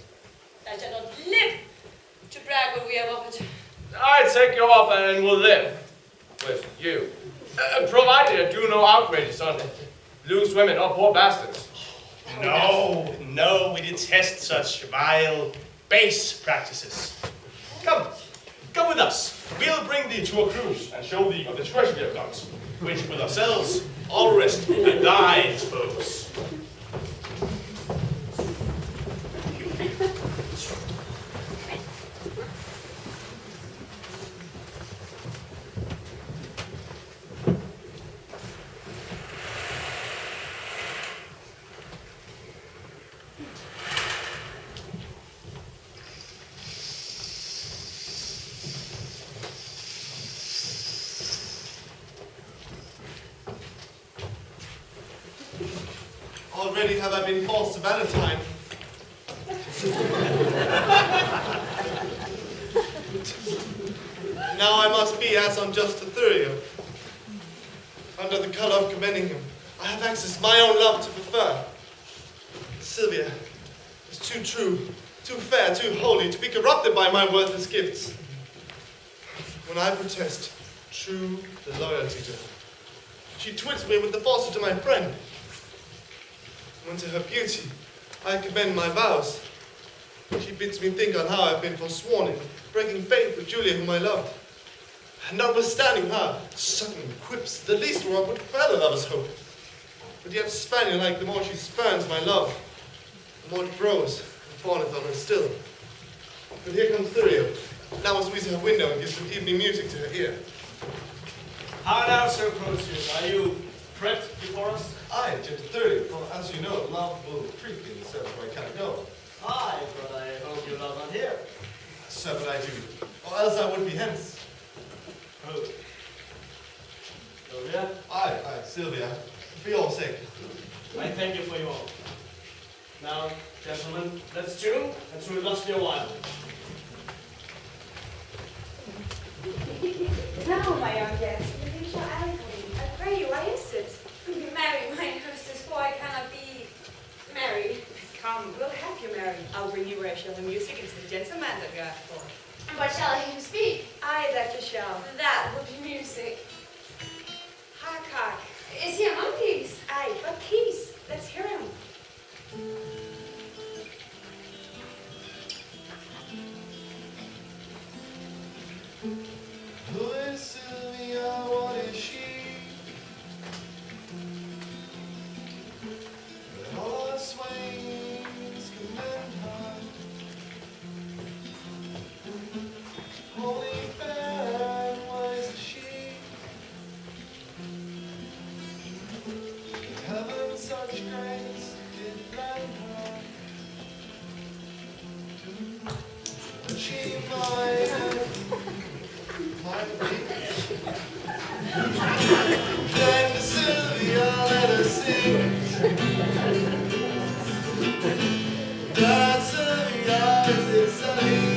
S3: Thou shalt not live to brag what we have offered.
S1: I take your offer and will live with you. Provided I do no outrages on loose women or poor bastards.
S11: No, no, we detest such vile, base practices. Come with us. We'll bring thee to a cruise and show thee of the treasure we have got, which with ourselves all rest and thy dispose.
S2: already have I been false to Valentine. Now I must be as unjust to Thurio. Under the colour of commending him, I have access my own love to prefer. Sylvia is too true, too fair, too holy to be corrupted by my worthless gifts. When I protest true loyalty to her, she twits me with the falsehood to my friend. When to her beauty I commend my vows, she bids me think on how I've been forsworn in breaking faith with Julia whom I loved. And notwithstanding her sudden quips, the least whereof would further lover's hope. But yet spaniel-like, the more she spurns my love, the more it grows and fawneth on her still. But here comes Thurio. Now must we to her window and give some evening music to her ear.
S8: How now, Sir Proteus? Are you prepped before us?
S2: Aye, gentle Thurio, for as you know, love will creep in the service where I cannot go.
S8: Aye, but I hope you love not here.
S2: Sir, but I do, or else I would be hence.
S8: Who? Sylvia?
S2: Aye, Sylvia, for your sake.
S8: I thank you for your oath. Now, gentlemen, let's tune and through lust be a while.
S12: Now, my young guest, you shall eloquently. I pray you, why is it?
S3: Marry, mine hostess, for I cannot be married.
S12: Come, we'll have you married. I'll bring you where I shall the music and the gentleman that you asked for.
S3: And what shall I hear him speak?
S12: Aye, that you shall.
S3: That would be music.
S12: Hark, hark.
S3: Is he among these?
S12: Aye, but peace. Let's hear him.
S2: Who is Sylvia? What is she? Let all our swains commend her. Holy, fair, and wise is she. In heaven such grace did lend her, that she might then Sylvia, let us sing. That Sylvia is exciting.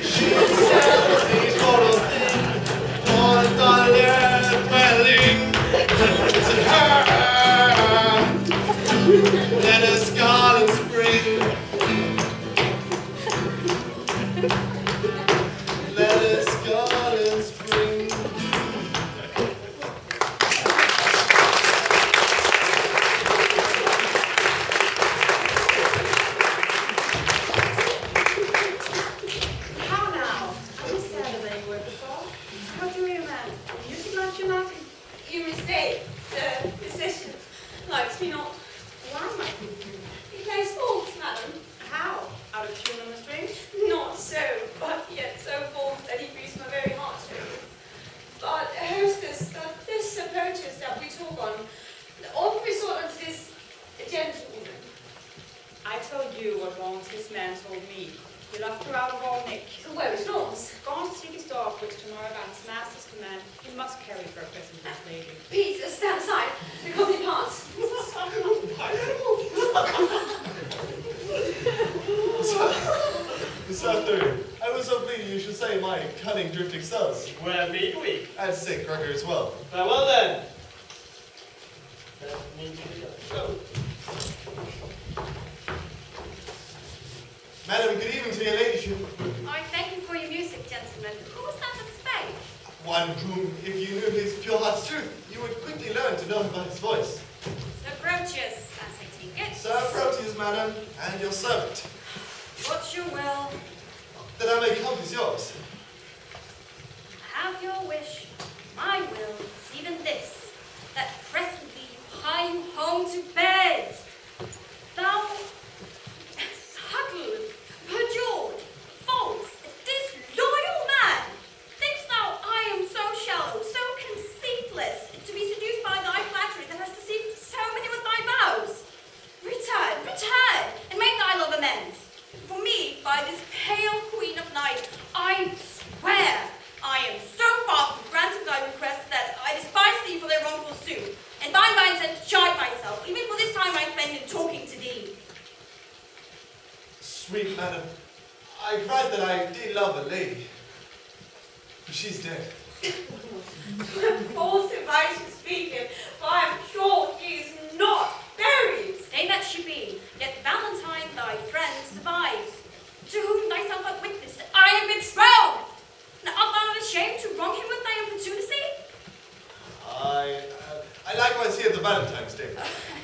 S2: She sells these mortal things for a dollar dwelling. It's in her. Let us garland spring. Let us garland spring.
S12: How now? I was sad that you were before. How do you, man? Music not you not?
S3: You mistake. The musician likes me not.
S12: Why, my
S3: He plays false, madam.
S12: How? Out of tune on the strings?
S3: Not so, but yet so false that he grieves my very heartstrings. But hostess, this Proteus that we talk on, all we sort of this gentlewoman.
S12: I told you what wrongs this man told me. He left her out of all nick.
S3: Where is Lawrence?
S12: Gone to seek his dog, which tomorrow by his master's command he must carry for a present to his lady.
S3: Peter, stand aside. The company parts.
S2: Sir Thurio, I was so pleased you should say my cunning drifting sons.
S8: Where meet we?
S2: And St. Gregor as well.
S8: Farewell then. Let me go.
S2: Madam, good evening to your ladyship.
S4: I thank you for your music, gentlemen. Who was that at Spain?
S2: One whom, if you knew his pure heart's truth, you would quickly learn to know him by his voice.
S4: Sir Proteus, as I take it.
S2: Sir Proteus, madam, and your servant,
S4: What you will.
S2: that I may compass yours.
S4: Have your wish. My will is even this, that presently you hie you home to bed. Thou subtle, perjured, false, disloyal man, thinkst thou I am so shallow, so conceitless, to be seduced by thy flattery that has deceived so many with thy vows? Return, return, and make thy love amends. For me, by this pale queen of night, I swear I am so far from granting thy request that I despise thee for to chide myself, even for this time I spend in talking to thee.
S2: Sweet madam, I cried that I did love a lady, but she's dead.
S3: False if I should speak it, for I am sure he is not buried.
S4: Say that she be, yet Valentine thy friend survives, to whom thyself art witness that I am betrothed. Now art thou not ashamed to wrong him with thy importunacy?
S2: I likewise hear the Valentine's Day.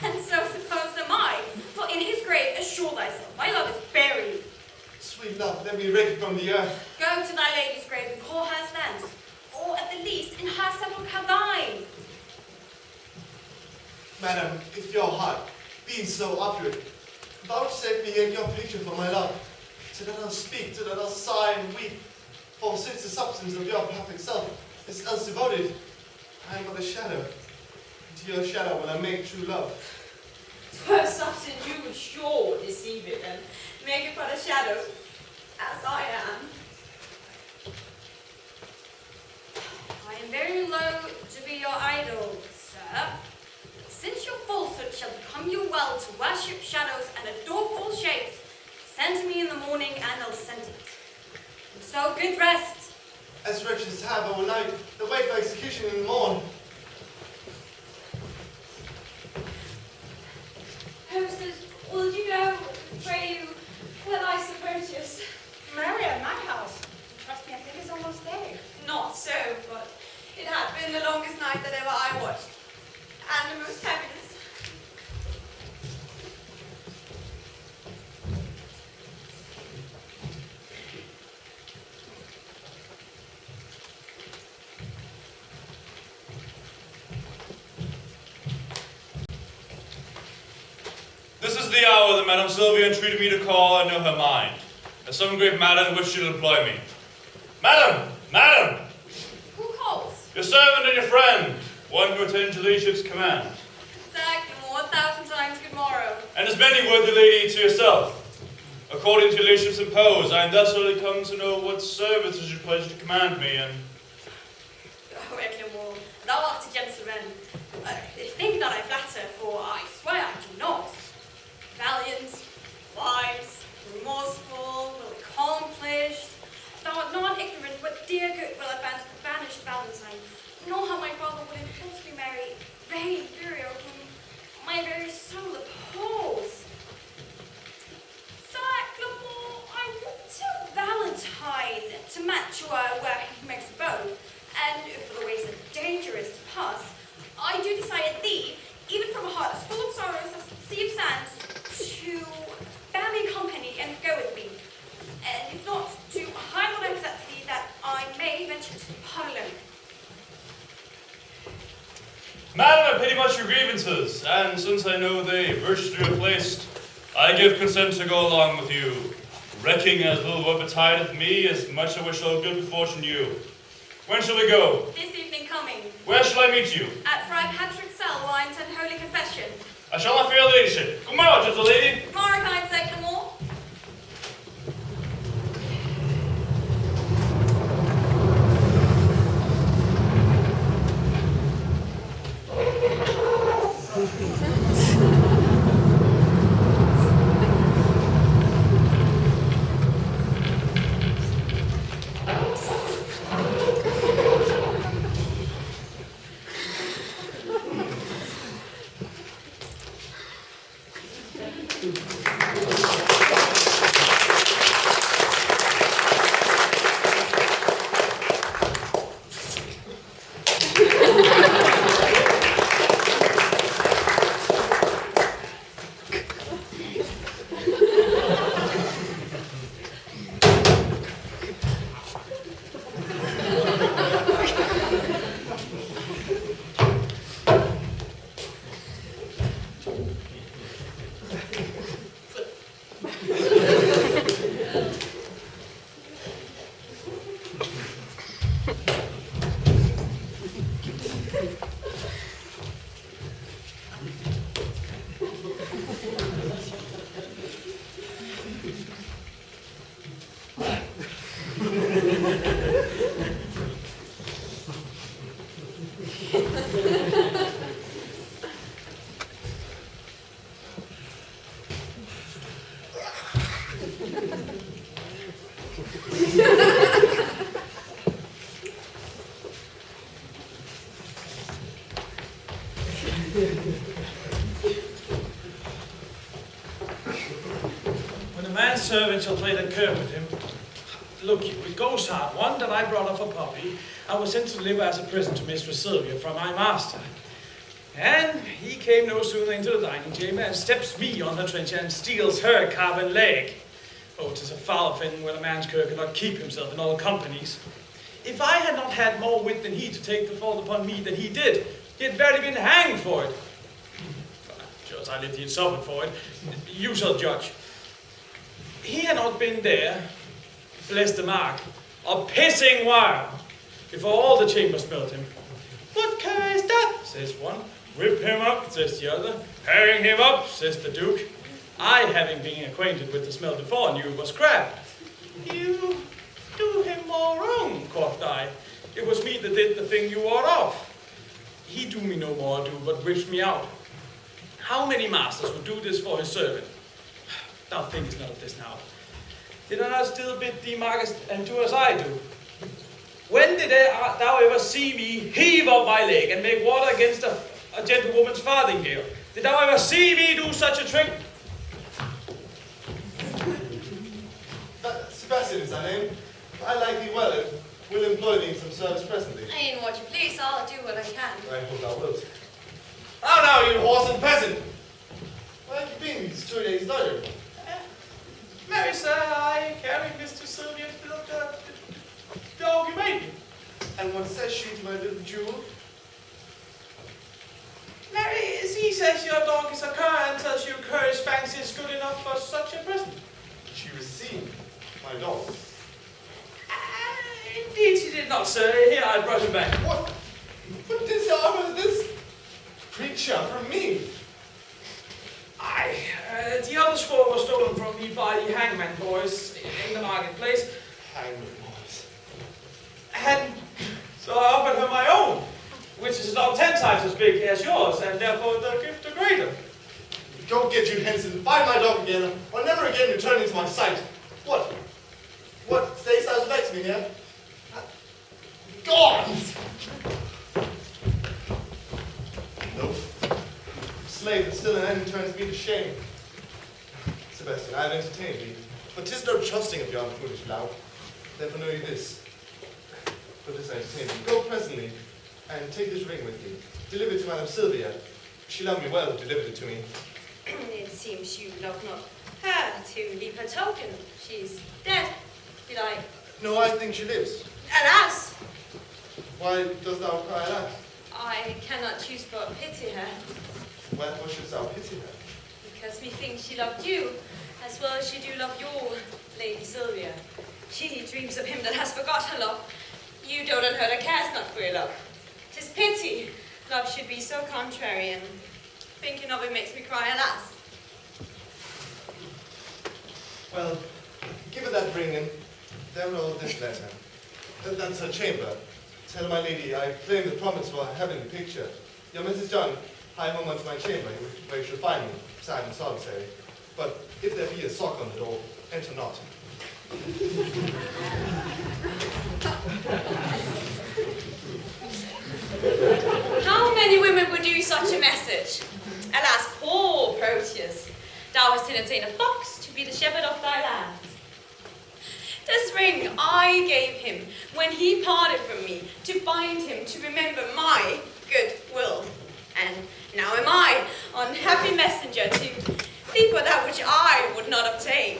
S4: And so suppose am I, for in his grave assure thyself, my love is buried.
S2: Sweet love, let me rake it from the earth.
S4: Go to thy lady's grave and call her thence, or at the least in her sepulchre thine.
S2: Madam, if your heart be so obdurate, vouchsafe me yet your picture for my love, to let us speak, to let us sigh and weep, for since the substance of your perfect self is else devoted, I am but a shadow. To your shadow will I make true love.
S3: For substance you would sure deceive it and make it but a shadow, as I am.
S4: I am very loath to be your idol, sir. Since your falsehood shall become you well to worship shadows and adore false shapes, send to me in the morning and I'll send it. And so good rest.
S2: As wretches have overnight, the wait for execution in the morn.
S3: Hostess, will you go, pray you, that I Sir Proteus?
S12: Marry at my house. Trust me, I think it's almost there.
S3: Not so, but it had been the longest night that ever I watched, and the most happiness.
S5: This is the hour that Madame Sylvia entreated me to call. I know her mind, as some great matter in which she'll employ me. Madam! Madam!
S4: Who calls?
S5: Your servant and your friend, one who attends your ladyship's command.
S4: Exactly, more 1,000 times good morrow.
S5: And as many worthy lady to yourself. According to your ladyship's impose, I am thus only come to know what service is your pleasure to command me, and...
S4: Oh, Eglamour, thou art a gentleman. Think that I flatter, for I swear I do not. Valiant, wise, remorseful, well accomplished. Thou art not ignorant what dear good will advance the banished Valentine, nor how my father would impulse me marry vain Furio, whom my very soul abhors. Sir Eglamour, I would tell Valentine to match where he makes abode, and if for the ways of danger is to pass, I do desire thee, even from a heart as full of sorrows as the sea of sands, to bear me company and go with me. And if not, to hide what I present to thee, that I may venture to depart alone.
S5: Madam, I pity much your grievances, and since I know they virtuously replaced, I give consent to go along with you, recking as little what betideth me, as much I wish all good fortune you. When shall we go?
S4: This evening coming.
S5: Where shall I meet you?
S4: At Friar Patrick's cell, where I intend holy confession.
S5: I shall not fear your ladyship. Good morrow, gentle lady.
S4: Tomorrow, kind Sir Eglamour.
S9: When a man's servant shall play the cur with him, look you, it goes hard. One that I brought up a puppy, I was sent to deliver as a present to Mistress Sylvia from my master. And he came no sooner into the dining chamber and steps me on the trencher and steals her carven leg. Oh, 'tis a foul thing when a man's cur cannot keep himself in all companies. If I had not had more wit than he to take the fault upon me than he did, he had verily been hanged for it. Just I lived he had suffered for it. You shall judge. He had not been there, bless the mark, a pissing while, before all the chamber smelt him. What cur is that? Says one. Rip him up, says the other. Hang him up, says the duke. I, having been acquainted with the smell before, knew it was crab. You do him more wrong, quoth I. It was me that did the thing you ward off. He do me no more ado, but whips me out. How many masters would do this for his servant? Thou thinkest not of this now. Did I not still bid thee, Marcus, and do as I do? When did thou ever see me heave up my leg and make water against a gentlewoman's farthingale? Did thou ever see me do such a trick?
S2: Sebastian is thy name. I like thee well, and will employ thee in some service presently.
S7: In what you please, I'll do what I can.
S2: I hope thou wilt. How now, you horse and peasant! Where have you been these 2 days later?
S9: Marry, sir, I carry Mr. Sylvia to the dog you made me.
S2: And what says she to my little jewel?
S9: Mary, she says your dog is a cur and tells you cur's fancy is good enough for such a present.
S2: She received my dog.
S9: Indeed she did not, sir. Here, I brought him back.
S2: What? What dishonor is this creature from me?
S9: Aye, the other score was stolen from me by the hangman boys in the marketplace.
S2: Hangman boys.
S9: And so I offered her my own, which is about 10 times as big as yours, and therefore the gift the greater.
S2: Go get you hence and buy my dog again, or never again return into my sight. What? What? Stay so next to me here? Gone! No. Slave that still an end turns me to shame. Sebastian, I have entertained thee, but 'tis no trusting of yon foolish lout. Therefore know you this. For this I entertain thee. Go presently, and take this ring with thee. Deliver it to Madame Sylvia. She loved me well who delivered it to me.
S7: It seems you love not her to leave her token. She's dead, belike.
S2: No, I think she lives.
S7: Alas!
S2: Why dost thou cry alas?
S7: I cannot choose but pity her,
S2: Wherefore shouldst thou pity her?
S7: because methinks she loved you, as well as she do love your Lady Sylvia. She dreams of him that has forgot her love. You dote on her that cares not for your love. 'Tis pity love should be so contrary, and thinking of it makes me cry alas.
S2: Well, give her that ring and download this letter. That's her chamber. Tell my lady I claim the promise for having the picture. Your message done, hie home unto my chamber, where you shall find me, sad and solitary. But if there be a sock on the door, enter not.
S7: How many women would do such a message? Alas, poor Proteus, thou hast entertained a fox to be the shepherd of thy lands. This ring I gave him when he parted from me, to bind him to remember my good will. And now am I, unhappy messenger, to plead for that which I would not obtain.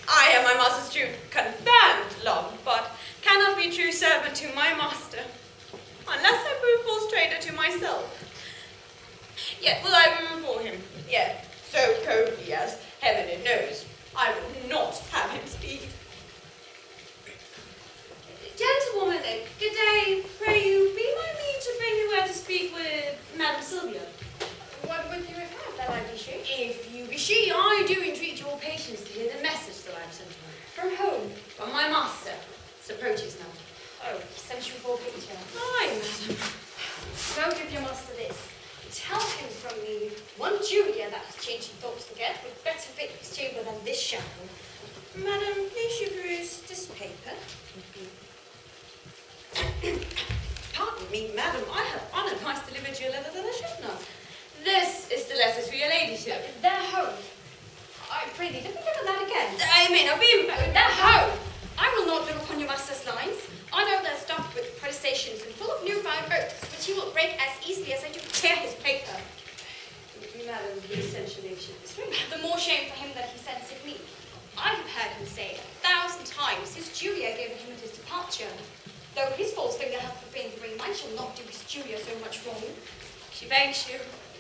S7: I am my master's true confirmed love, but cannot be true servant to my master, unless I prove false traitor to myself. Yet will I rule for him, yet so coldly as heaven it knows, I will not have him speak. Gentlewoman, good day. Pray you, be my mean to bring you where to speak with Madame Sylvia.
S12: What would you have that I be she?
S7: If you be she, I do entreat your patience to hear the message that I have sent to her.
S12: From whom?
S7: From my master, Sir Proteus now.
S12: Oh, sent you for a picture.
S7: Aye, madam.
S12: Go give your master this. Tell him from me, one Julia that has changed his thoughts forget would better fit his chamber than this shadow.
S7: Madam, please you peruse this paper. Pardon me, madam, I have unadvised delivered you a letter that I should not.
S12: he essentially should be strange.
S4: The more shame for him that he sends it me. I have heard him say 1,000 times his Julia gave him at his departure. Though his false finger hath profaned the ring, mine shall not do his Julia so much wrong.
S7: She thanks you.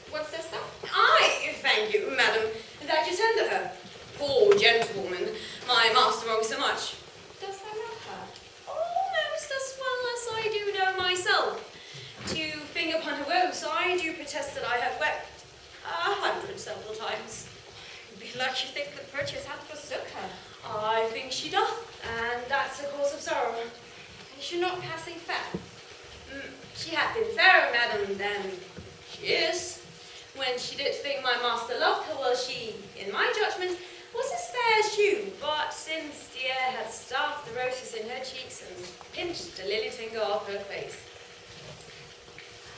S4: What says thou?
S7: I thank you, madam, that you send to her. Poor gentlewoman, my master wrongs so much.
S4: Dost thou know her?
S7: Almost as well as I do know myself. To finger upon her woes, I do protest that I have wept 100 several times.
S4: Belike you think that Proteus hath forsook her.
S7: I think she doth, and that's a cause of sorrow.
S4: Is she not passing fair?
S7: She hath been fairer, madam, than she is. When she did think my master loved her, well, she, in my judgment, was as fair as you. But since the air had starved the roses in her cheeks and pinched the lily finger off her face.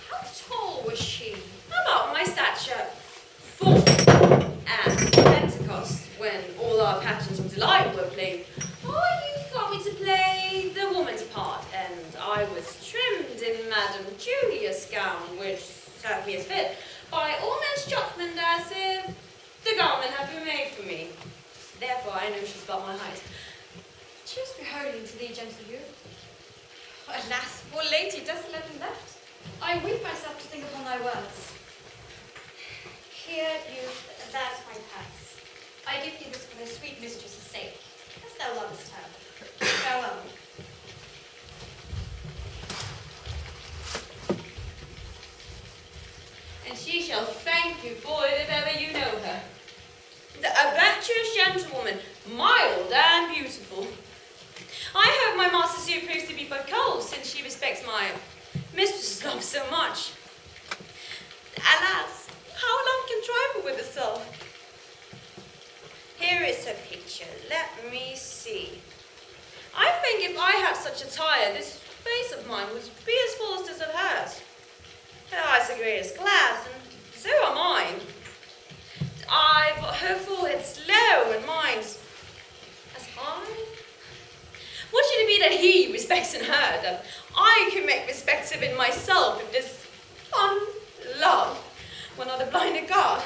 S4: How tall was she?
S7: About my stature, 4. At Pentecost, when all our passions of delight were played, you got me to play the woman's part, and I was trimmed in Madam Julia's gown, which served me as fit, by all men's judgment, as if the garment had been made for me. Therefore, I know she's about my height.
S4: Choose beholding to thee, gentle youth. Alas, poor lady, desolate and left. I weep myself to think upon thy words. Here, youth, there's my purse. I give thee this for the sweet mistress's sake, as thou lovest her. Farewell.
S7: And she shall thank you for it if ever you know her. A virtuous gentlewoman, mild and beautiful. I hope my master soon proves to be but cold, since she respects my mistress's love so much. Alas, how love can trifle with herself. Here is her picture. Let me see. I think if I had such attire, this face of mine would be as full as of hers. Her eyes are grey as glass, and so are mine. Her forehead's low, and mine's as high. What should it be that he respects in her, that I can make respective in myself, if this fond love were not a blinded God?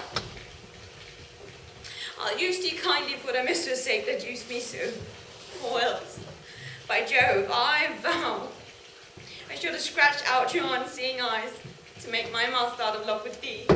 S7: I'll use thee kindly for the mistress' sake that used me so. Or else, by Jove, I vow I should have scratched out your unseeing eyes to make my master out of love with thee.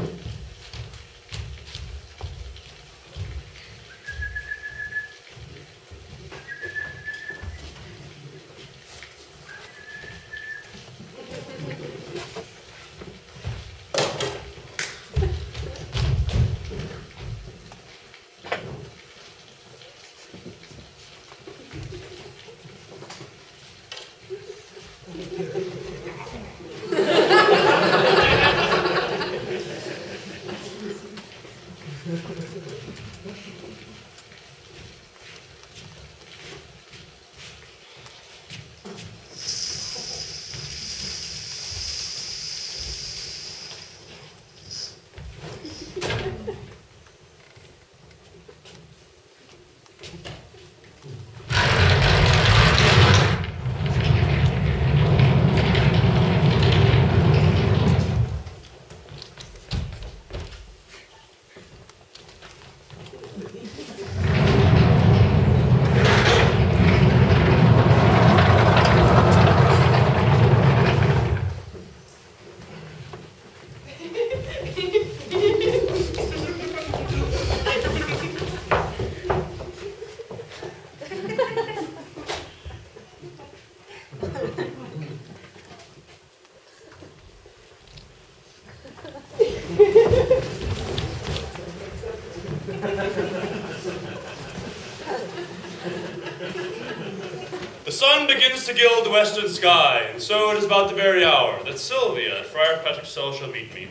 S5: The sun begins to gild the western sky, and so it is about the very hour that Sylvia at Friar Patrick's cell shall meet me.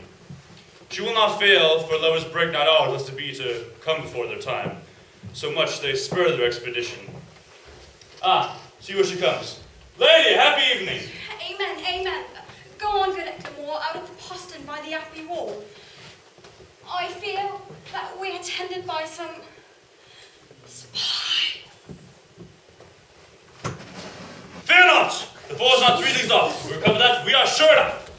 S5: She will not fail, for lovers break not out lest it be to come before their time. So much they spur their expedition. Ah, see where she comes. Lady, happy evening.
S4: Amen, amen. Go on, good Hector Moore, out of the postern by the Abbey wall. I feel that we're attended by some spies.
S5: Fear not! The foe's not 3 leagues off. We'll cover that, we are sure enough.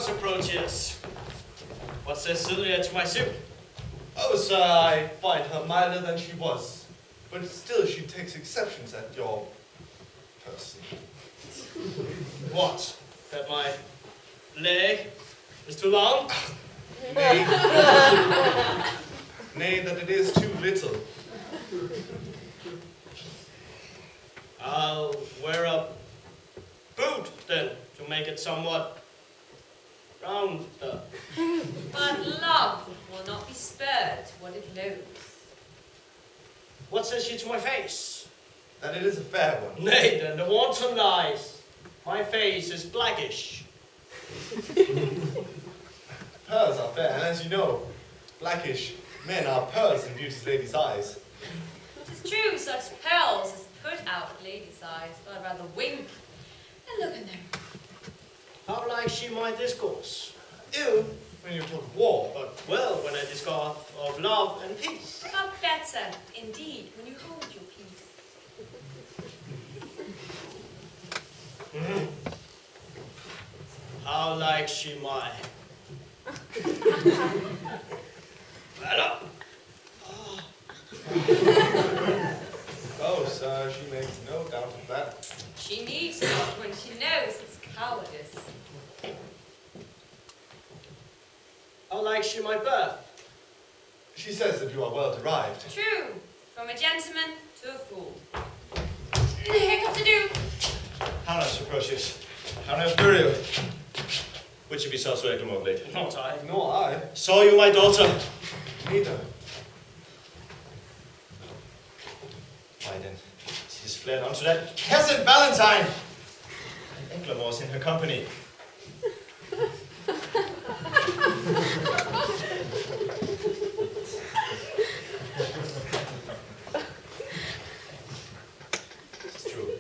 S8: Sir Proteus. What says Sylvia to my suit?
S2: Oh, sir, I find her milder than she was. But still she takes exceptions at your person.
S8: What? That my leg is too long?
S2: Nay. Nay, that it is too little.
S8: I'll wear a boot then to make it somewhat rounder.
S13: But love will not be spared to what it loathes.
S8: What says she to my face?
S2: That it is a fair one.
S8: Nay, then the wanton lies. My face is blackish.
S2: Pearls are fair, and as you know, blackish men are pearls in beauty's lady's eyes.
S13: It is true, such pearls as put out ladies' eyes, but rather wink and look at them.
S8: How like she my discourse?
S2: Ill when you talk of war,
S8: But well when I discourse of love and peace.
S13: But better, indeed, when you hold your peace.
S8: How like she my... Hello?
S2: oh, sir, she makes no doubt of that.
S13: She needs not when she knows it's cowardice.
S8: How like she my birth?
S2: She says that you are well derived.
S13: True, from a gentleman to a fool. Here comes the Duke.
S10: How now, Sir Proteus? How now, burial? Which of you saw Sir Eglamour of late?
S8: Not I.
S2: Nor I.
S10: Saw you my daughter?
S2: Neither.
S10: Why then, she has fled unto that peasant Valentine! And Eglamour's in her company. It's true.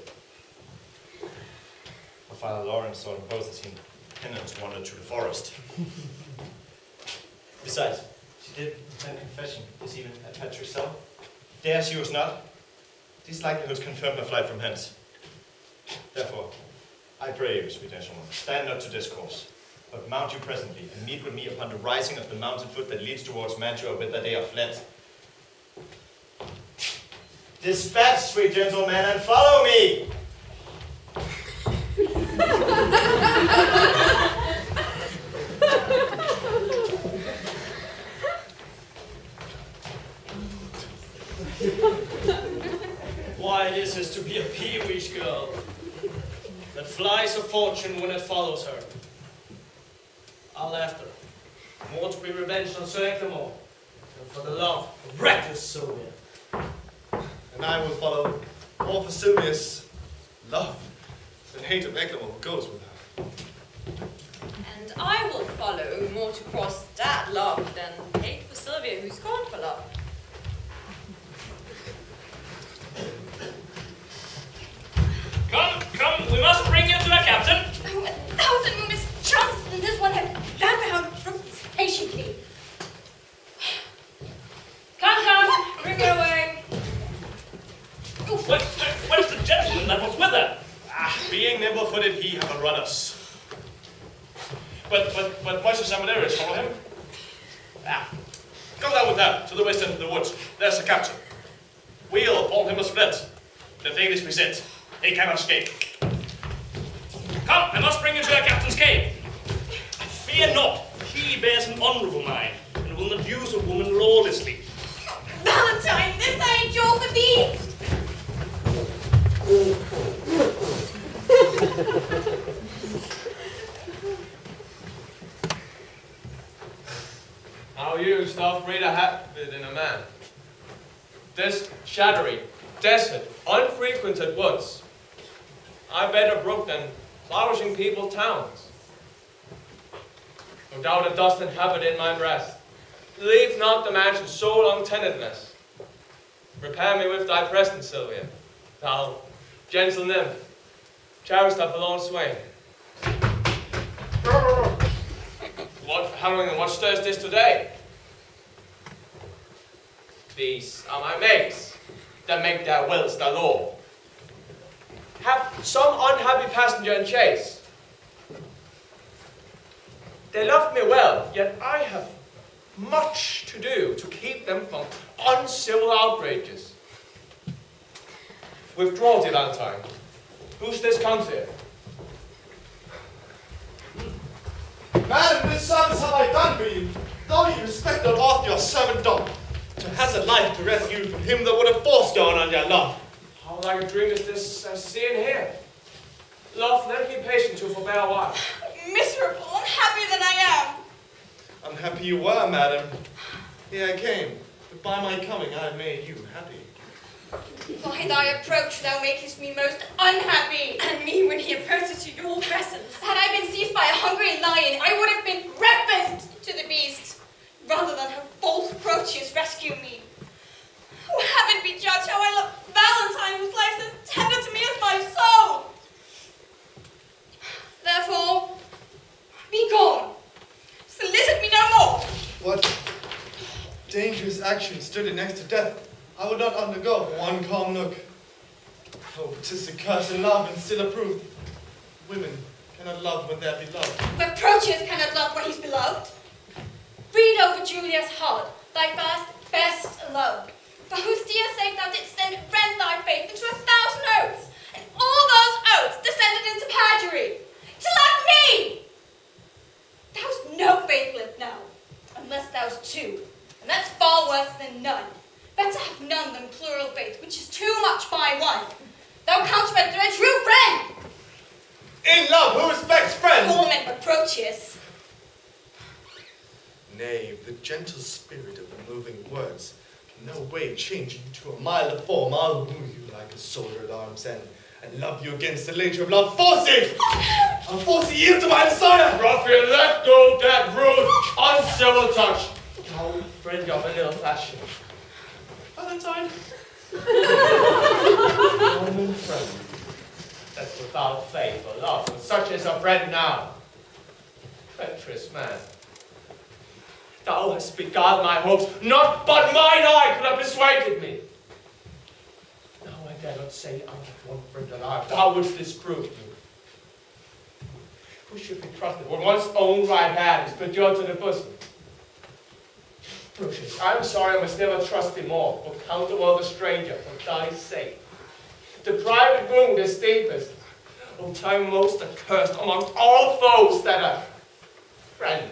S10: My father Lawrence saw him both as he penance wandered to the forest. Besides, she did attend confession this even at Patrick's cell. There she was not. These likelihoods confirm her flight from hence. Therefore, I pray you, sweet gentleman, stand not to discourse, but mount you presently and meet with me upon the rising of the mountain foot that leads towards Mantua, whither they are fled. Dispatch, sweet gentleman, and follow me!
S8: Why, this is to be a peewish girl that flies a fortune when it follows her. I'll after, more to be revenged on Sir Eglamour than for the love of reckless Sylvia.
S2: And I will follow more for Sylvia's love than hate of Eglamour who goes with her.
S13: And I will follow more to cross that love than hate for Sylvia who's gone for love.
S5: Come, we must bring you to a captain.
S12: Oh, 1,000 more mischances than this one have bound from patiently.
S13: Come, bring it away.
S5: Where's the gentleman that was with her?
S11: Being nimble-footed, he have outrun us. But Monsieur Samadarius, follow him. Go down with that to the west end of the woods. There's the captain. We'll follow him as fled. The Danish we sent. He cannot escape.
S5: Come, I must bring you to a captain's cave. Fear not, he bears an honourable mind, and will not use a woman lawlessly.
S12: Valentine, this ain't your for thee!
S1: How you, stuff breeder habit in a man. This shadowy, desert, unfrequented woods. I better brook than flourishing people towns. No doubt it dost inhabit in my breast. Leave not the mansion so long tenantless. Prepare me with thy presence, Sylvia, thou gentle nymph, cherish thy forlorn swain. What stirs this today? These are my mates, that make their wills their law. Have some unhappy passenger in chase. They love me well, yet I have much to do to keep them from uncivil outrages. Withdraw, dear Valentine. Who's this comes here?
S2: Madam, this service have I done for you, though you respect not oft your servant dog, to hazard life to rescue you from him that would have forced you on your love.
S1: How like a dream is this I see and hear? Love, let me be patient to forbear a while.
S4: Miserable, unhappy that I am.
S2: Unhappy you were, madam. Here I came, but by my coming I made you happy.
S4: By thy approach thou makest me most unhappy.
S7: And me when he approaches to your presence.
S4: Had I been seized by a hungry lion, I would have been breakfast to the beast, rather than have false Proteus rescue me. Oh, heaven be judge how I love Valentine, whose life is as tender to me as my soul. Therefore, be gone. Solicit me no more.
S2: What dangerous action stood in next to death, I would not undergo for one calm nook. Oh, 'tis a curse in love and still approved. Women cannot love when they're beloved.
S4: But Proteus cannot love where he's beloved. Read over Julia's heart, thy first, best love, for whose dear sake thou didst then rend thy faith into 1,000 oaths, and all those oaths descended into perjury. To love me! Thou'st no faith left now, unless thou'st two, and that's far worse than none. Better have none than plural faith, which is too much by one. Thou countest a true friend!
S2: In love, who respects friends?
S4: All men but Proteus.
S2: Nay, the gentle spirit of the moving words can no way change you to a milder form. I'll woo you like a soldier at arm's end, and love you against the nature of love. Force it! I'll force you yield to my desire!
S1: Ruffian, let go that rude, uncivil touch. Oh, friend of a little fashion. Valentine. Roman friend. That's without faith or love, but such is a friend now. Treacherous man. Thou hast beguiled my hopes, not but mine eye could have persuaded me. Now I dare not say I have one friend alive, thou wouldst disprove me. Who should be trusted when one's own right hand is put to the bosom? Proteus, I'm sorry I must never trust thee more, or count the world a stranger for thy sake. The private wound is deepest, O time most accursed amongst all foes that a friend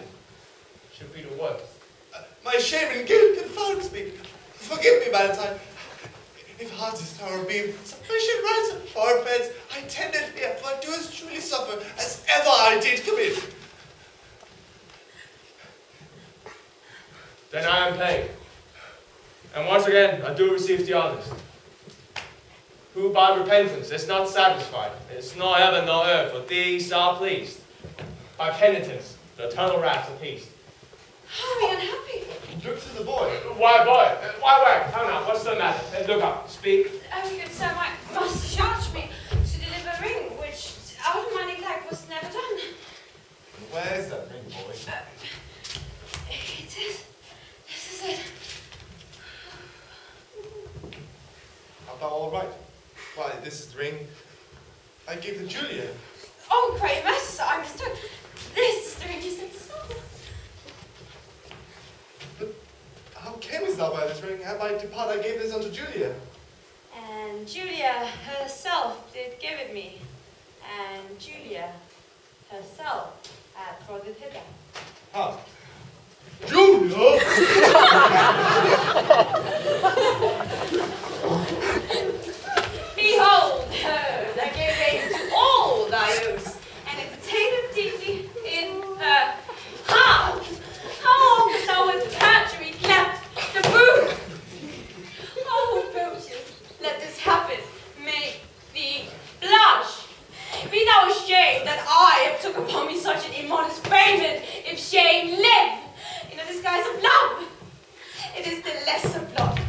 S1: should be the worst.
S2: My shame and guilt confounds me. Forgive me, Valentine. If heart's tower be sufficient ransom for our friends, I tenderly and for doest truly suffer as ever I did commit.
S1: Then I am paid. And once again, I do receive the honest. Who by repentance is not satisfied, is nor heaven nor earth, for these are pleased. By penitence, the eternal wrath appeased.
S4: How are we unhappy?
S2: Look to the boy.
S1: Why, boy? Why? Come now, what's the matter? Look up, speak.
S7: Oh, good sir, my master charged me to deliver a ring, which, out of my neglect, was never done.
S2: Where is that ring, boy?
S7: This is it.
S2: Art thou all right? Why, this is the ring I gave to Julia.
S7: Oh, great master, sir, I mistook. This is the ring you sent to Saul.
S2: But how camest thou by this ring? At my depart I gave this unto Julia.
S13: And Julia herself did give it me. And Julia herself had brought it hither.
S2: How? Julia!
S13: Behold her that gave aid to all thy oaths, and entertained deeply in her heart. How long hast thou with perjury kept the boot? Oh, Proteus, let this happen. Make thee blush. Be thou ashamed that I have took upon me such an immodest raiment, if shame live in a disguise of love. It is the lesser bluff.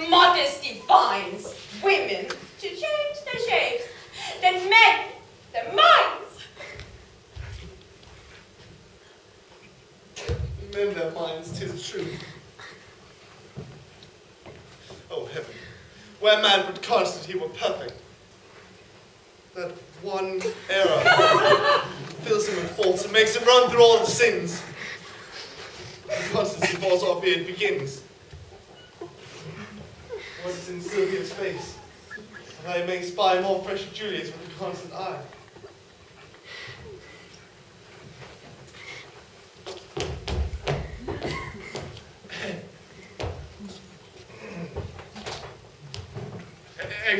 S13: Modesty binds women to change their shapes, then men their minds.
S2: Men their minds, 'tis true. Oh heaven, where man would constant he were perfect. That one error fills him with faults and makes him run through all the sins. The constancy falls off ere it begins. What is in Sylvia's face? And I may spy more fresh Julius with a constant eye.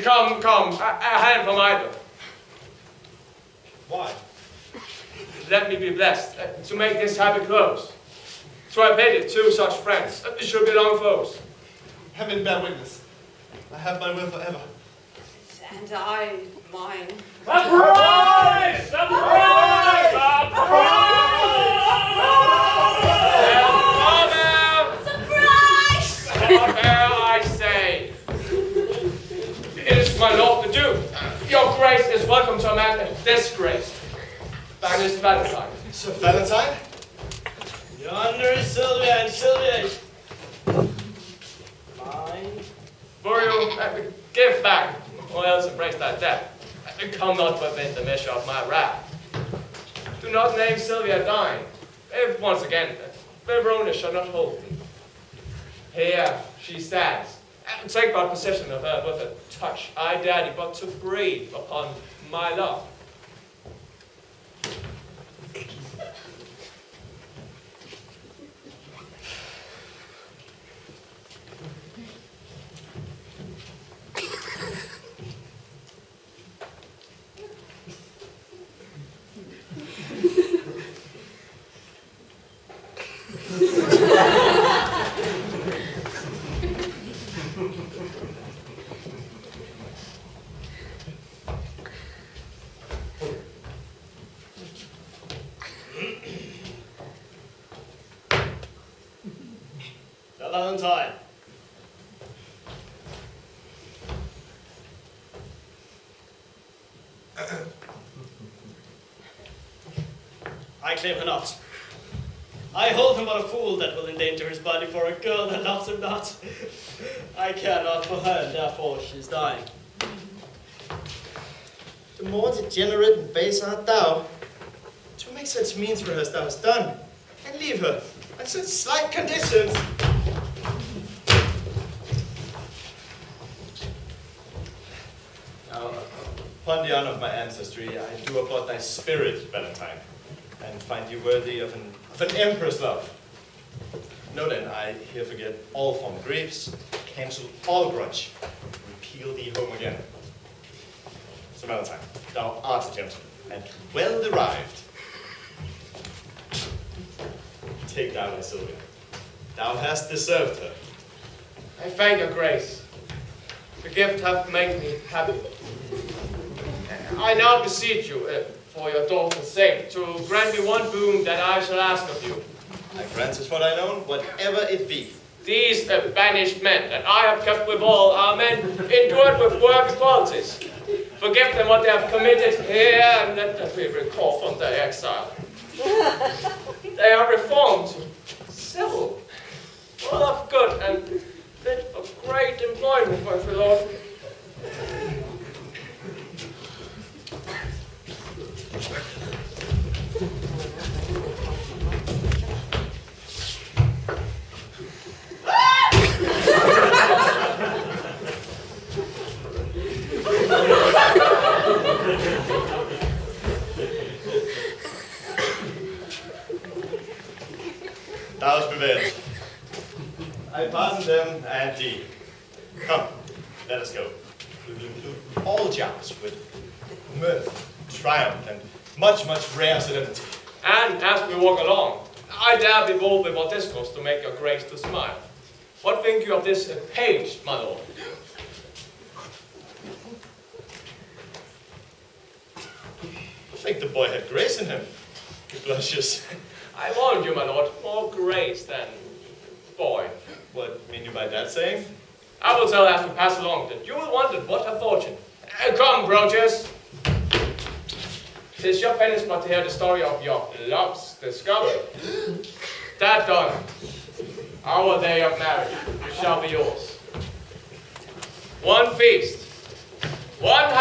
S1: Come, a hand from either.
S10: Why?
S1: Let me be blessed to make this habit close. So I pity two such friends, should be long foes.
S2: Heaven bear witness. I have my will forever.
S13: And I mine.
S9: Surprise! Surprise!
S1: Surprise! I say. It is my lord the Duke. Your grace is welcome to a man disgraced. Banished Valentine.
S10: Sir Valentine?
S8: Yonder is Sylvia, and Sylvia is mine.
S1: For you, give back, or else embrace thy death. Come not within the measure of my wrath. Do not name Sylvia thine. If once again, Verona shall not hold thee. Here she stands. Take but possession of her with a touch. I dare thee but to breathe upon my love.
S8: Valentine. I claim her not. I hold him but a fool that will endanger his body for a girl that loves him not. I care not for her, and therefore she is dying.
S10: The more degenerate and base art thou, to make such means for her as thou hast done, and leave her on such slight conditions. Now, upon the honor of my ancestry, I do applaud thy spirit, Valentine, and find you worthy of an emperor's love. Know then, I here forget all former griefs, cancel all grudge, repeal thee home again. Sir Valentine, thou art a gentleman, and well derived. Take thou thy Sylvia. Thou hast deserved her.
S1: I thank your grace. The gift hath made me happy. I now beseech you, for your daughter's sake, to grant me one boon that I shall ask of you.
S10: I grant it for thine own, whatever it be.
S1: These banished men that I have kept withal are men endured with worthy qualities. Forgive them what they have committed here, and let them be recalled from their exile. They are reformed, civil, full of good, and fit for great employment, my lord.
S10: Thou hast prevailed. I pardon them and thee. Come, let us go. We will include all jars with mirth, triumph, and much, much rare solemnity.
S1: And as we walk along, I dare be bold with our discourse to make your grace to smile. What think you of this page, my lord?
S10: I think the boy had grace in him. He blushes.
S1: I warned you, my lord, more grace than boy.
S10: What mean you by that saying?
S1: I will tell as we pass along that you will wonder what a fortune. Come, Proteus. 'Tis your penance but to hear the story of your love's discovery. That done, our day of marriage shall be yours. One feast, one